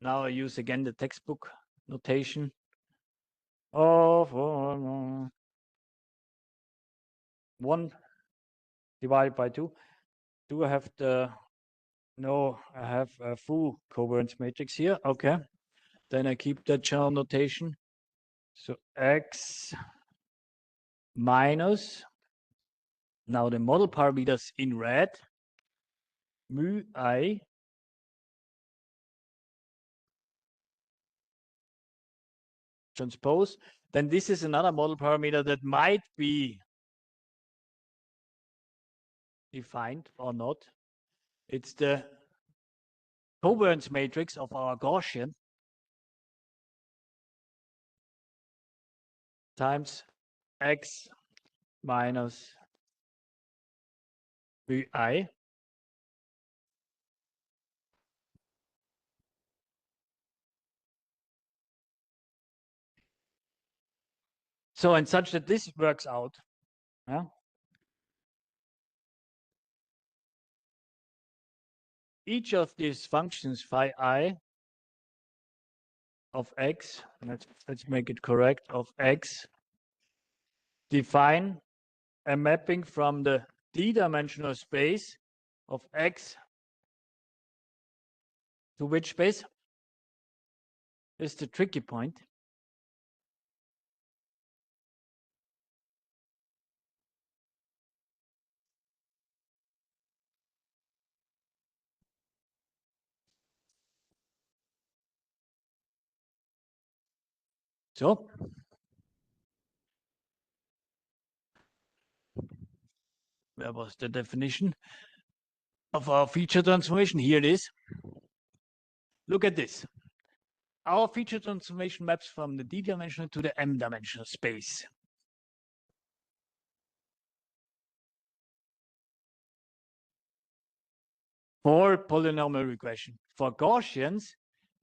S1: Now I use again the textbook notation of 1 divided by 2. Do I have the, no, I have a full covariance matrix here. Okay. Then I keep that general notation. So x minus, now the model parameters in red, mu I transpose. Then this is another model parameter that might be defined or not. It's the covariance matrix of our Gaussian times x minus mu I. So, and such that this works out, yeah, each of these functions phi I of x, let's make it correct, of x, define a mapping from the d-dimensional space of x to which space? Is the tricky point. So, where was the definition of our feature transformation? Here it is. Look at this. Our feature transformation maps from the d-dimensional to the m-dimensional space. For polynomial regression. For Gaussians,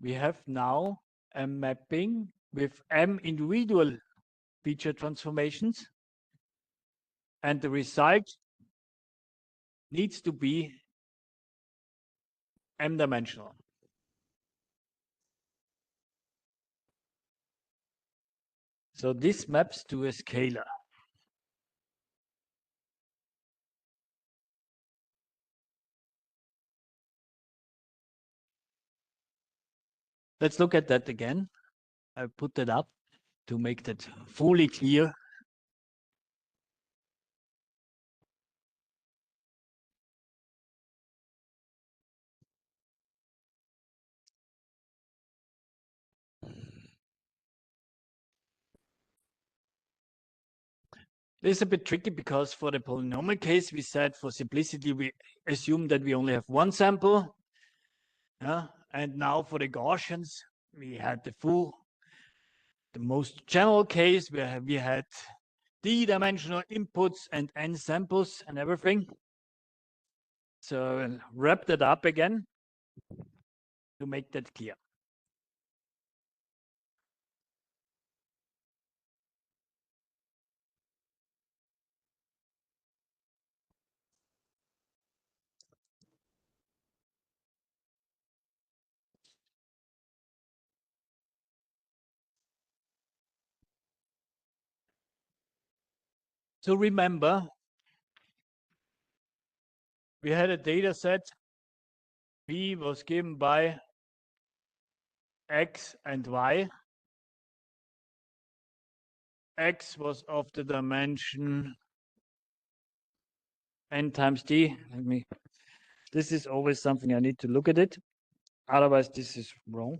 S1: we have now a mapping with m individual feature transformations, and the result needs to be m-dimensional. So this maps to a scalar. Let's look at that again. I put that up to make that fully clear. This is a bit tricky because for the polynomial case, we said for simplicity, we assume that we only have one sample. And now for the Gaussians, we had the most general case where we had d-dimensional inputs and n samples and everything. So I'll wrap that up again to make that clear. So remember, we had a data set. V was given by x and y. X was of the dimension n times d. This is always something I need to look at it. Otherwise, this is wrong.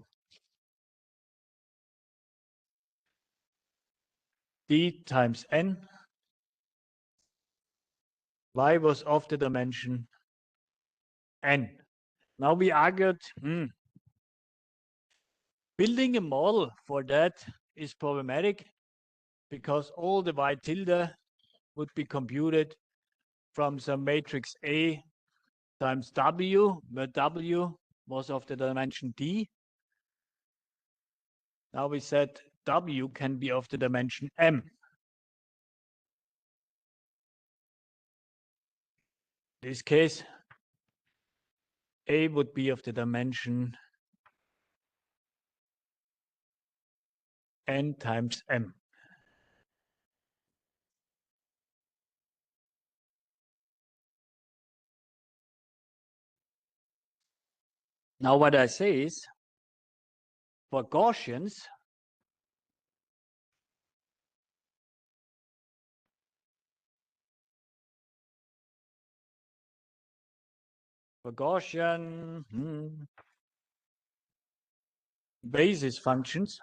S1: D times n. Y was of the dimension n. Now we argued, building a model for that is problematic because all the y tilde would be computed from some matrix A times W, where W was of the dimension D. Now we said W can be of the dimension M. In this case, A would be of the dimension N times M. Now what I say is, for Gaussians, basis functions,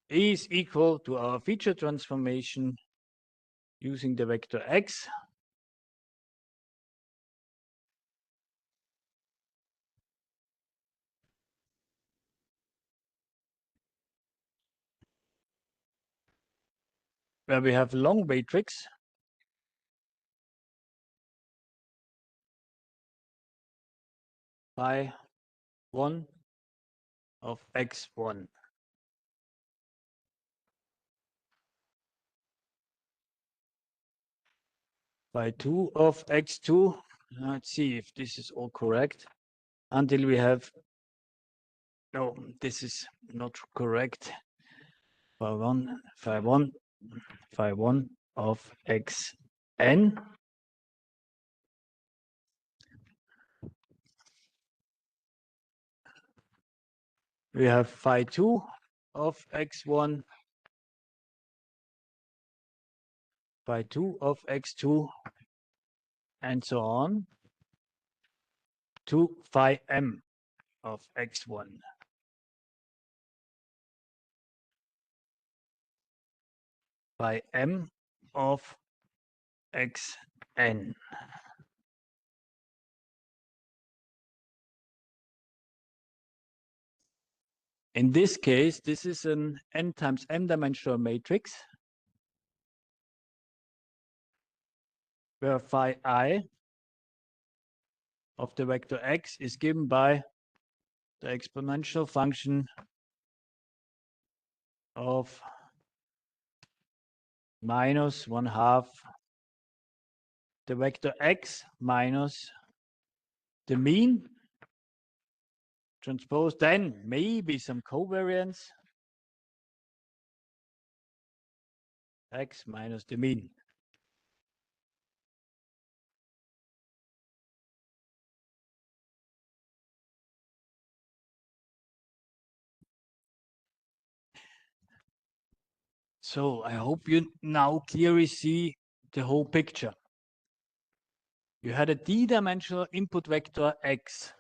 S1: is equal to our feature transformation using the vector x where we have a long matrix by 1 of x1. By 2 of x2. Let's see if this is all correct. Until we have, no, this is not correct. By 1, phi 1, phi 1 of xn. We have phi 2 of x1, phi 2 of x2, and so on to phi m of x1. Phi m of xn. In this case, this is an n times m dimensional matrix where phi I of the vector x is given by the exponential function of minus 1/2 the vector x minus the mean transpose, then maybe some covariance x minus the mean. So I hope you now clearly see the whole picture. You had a d-dimensional input vector x.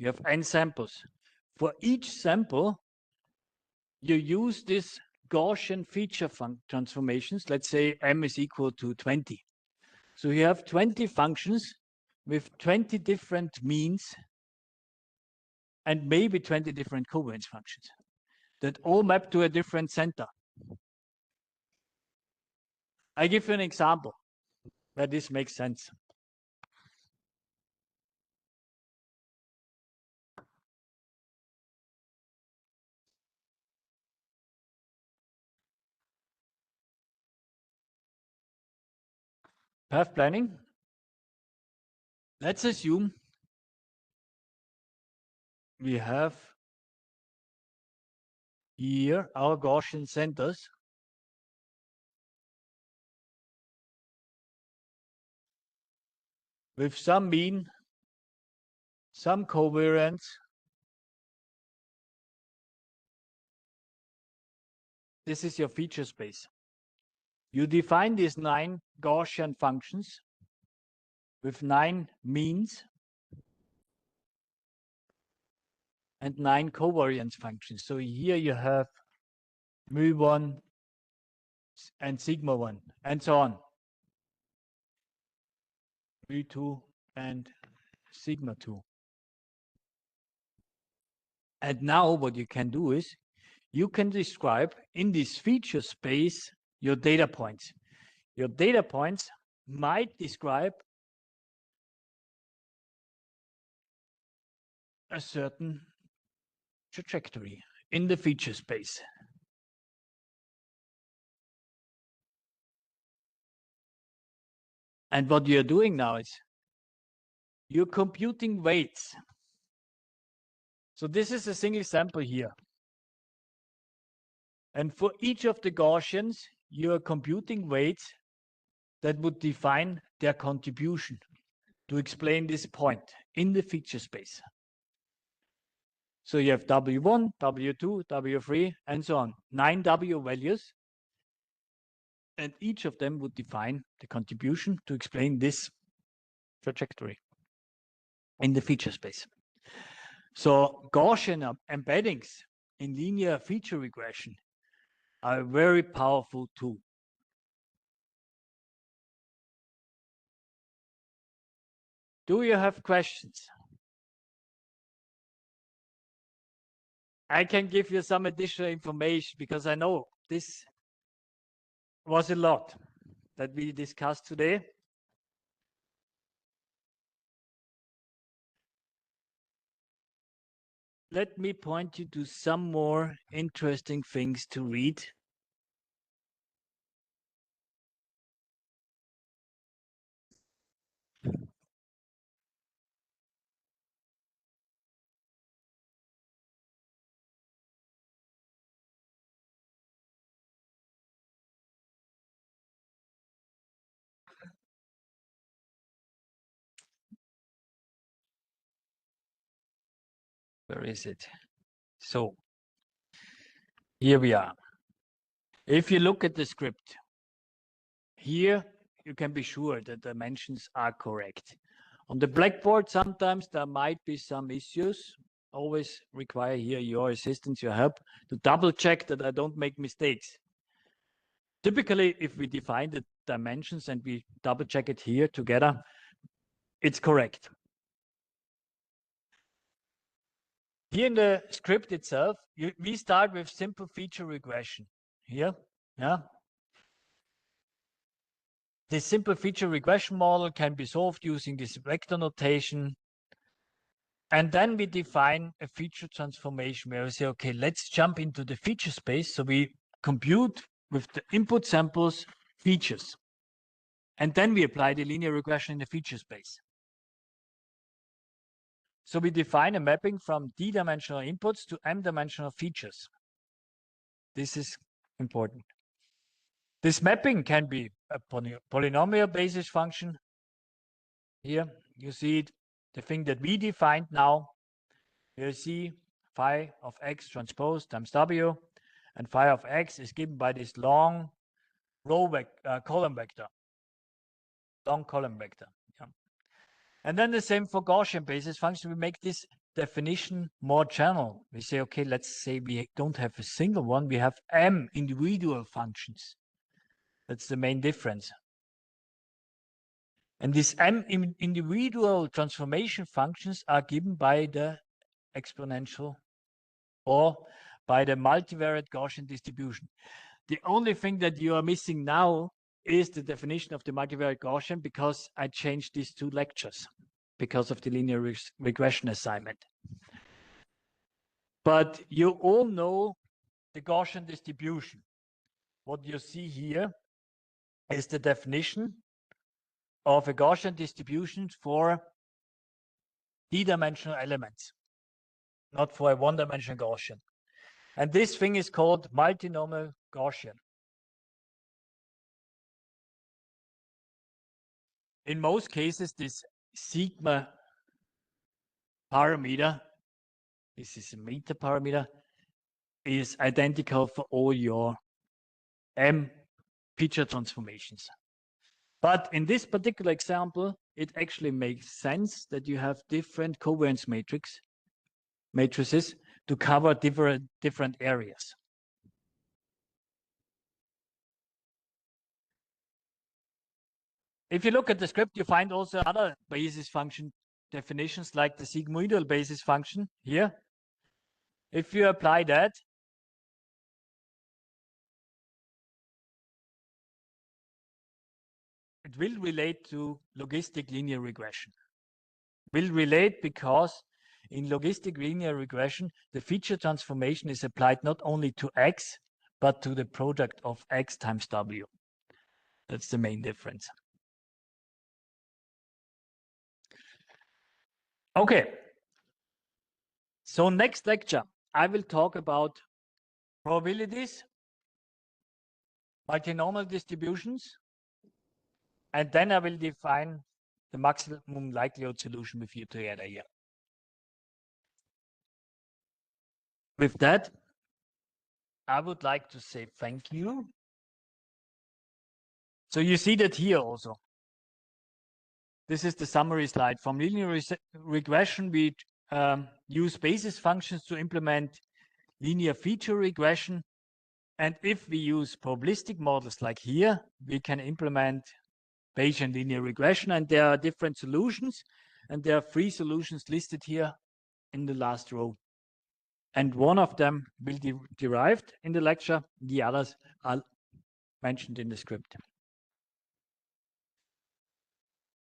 S1: You have n samples. For each sample, you use this Gaussian feature transformations. Let's say m is equal to 20. So you have 20 functions with 20 different means and maybe 20 different covariance functions that all map to a different center. I give you an example where this makes sense. Path planning. Let's assume we have here our Gaussian centers with some mean, some covariance. This is your feature space. You define these 9 Gaussian functions with 9 means and 9 covariance functions. So here you have mu1 and sigma1 and so on. mu2 and sigma2. And now what you can do is you can describe in this feature space your data points. Your data points might describe a certain trajectory in the feature space. And what you're doing now is you're computing weights. So this is a single sample here. And for each of the Gaussians, you're computing weights that would define their contribution to explain this point in the feature space. So you have W1, W2, W3, and so on. 9 W values. And each of them would define the contribution to explain this trajectory in the feature space. So Gaussian embeddings in linear feature regression are a very powerful tool. Do you have questions? I can give you some additional information because I know this was a lot that we discussed today. Let me point you to some more interesting things to read. Where is it? So here we are. If you look at the script, here you can be sure that the dimensions are correct. On the blackboard, sometimes there might be some issues. Always require here your assistance, your help to double check that I don't make mistakes. Typically, if we define the dimensions and we double check it here together, it's correct. Here in the script itself, we start with simple feature regression. Here, yeah. This simple feature regression model can be solved using this vector notation. And then we define a feature transformation where we say, okay, let's jump into the feature space. So we compute with the input samples features. And then we apply the linear regression in the feature space. So we define a mapping from d-dimensional inputs to m-dimensional features. This is important. This mapping can be a polynomial basis function. Here you see it, the thing that we defined now. You see phi of x transpose times w, and phi of x is given by this long column vector. Long column vector. Yeah. And then the same for Gaussian basis function. We make this definition more general. We say, okay, let's say we don't have a single one, we have m individual functions. That's the main difference. And these m individual transformation functions are given by the exponential or by the multivariate Gaussian distribution. The only thing that you are missing now is the definition of the multivariate Gaussian, because I changed these 2 lectures because of the linear regression assignment. But you all know the Gaussian distribution. What you see here is the definition of a Gaussian distribution for d-dimensional elements, not for a one-dimensional Gaussian. And this thing is called multinomial Gaussian. In most cases, this sigma parameter, this is a meta parameter, is identical for all your m feature transformations. But in this particular example, it actually makes sense that you have different covariance matrices to cover different areas. If you look at the script, you find also other basis function definitions, like the sigmoidal basis function here. If you apply that, it will relate to logistic linear regression. Will relate because in logistic linear regression, the feature transformation is applied not only to x, but to the product of x times w. That's the main difference. Okay. So next lecture, I will talk about probabilities, multinomial distributions, and then I will define the maximum likelihood solution with you together here. With that, I would like to say thank you. So you see that here also. This is the summary slide. From linear regression, we use basis functions to implement linear feature regression. And if we use probabilistic models like here, we can implement Bayesian linear regression. And there are different solutions. And there are 3 solutions listed here in the last row. And one of them will be derived in the lecture. The others are mentioned in the script.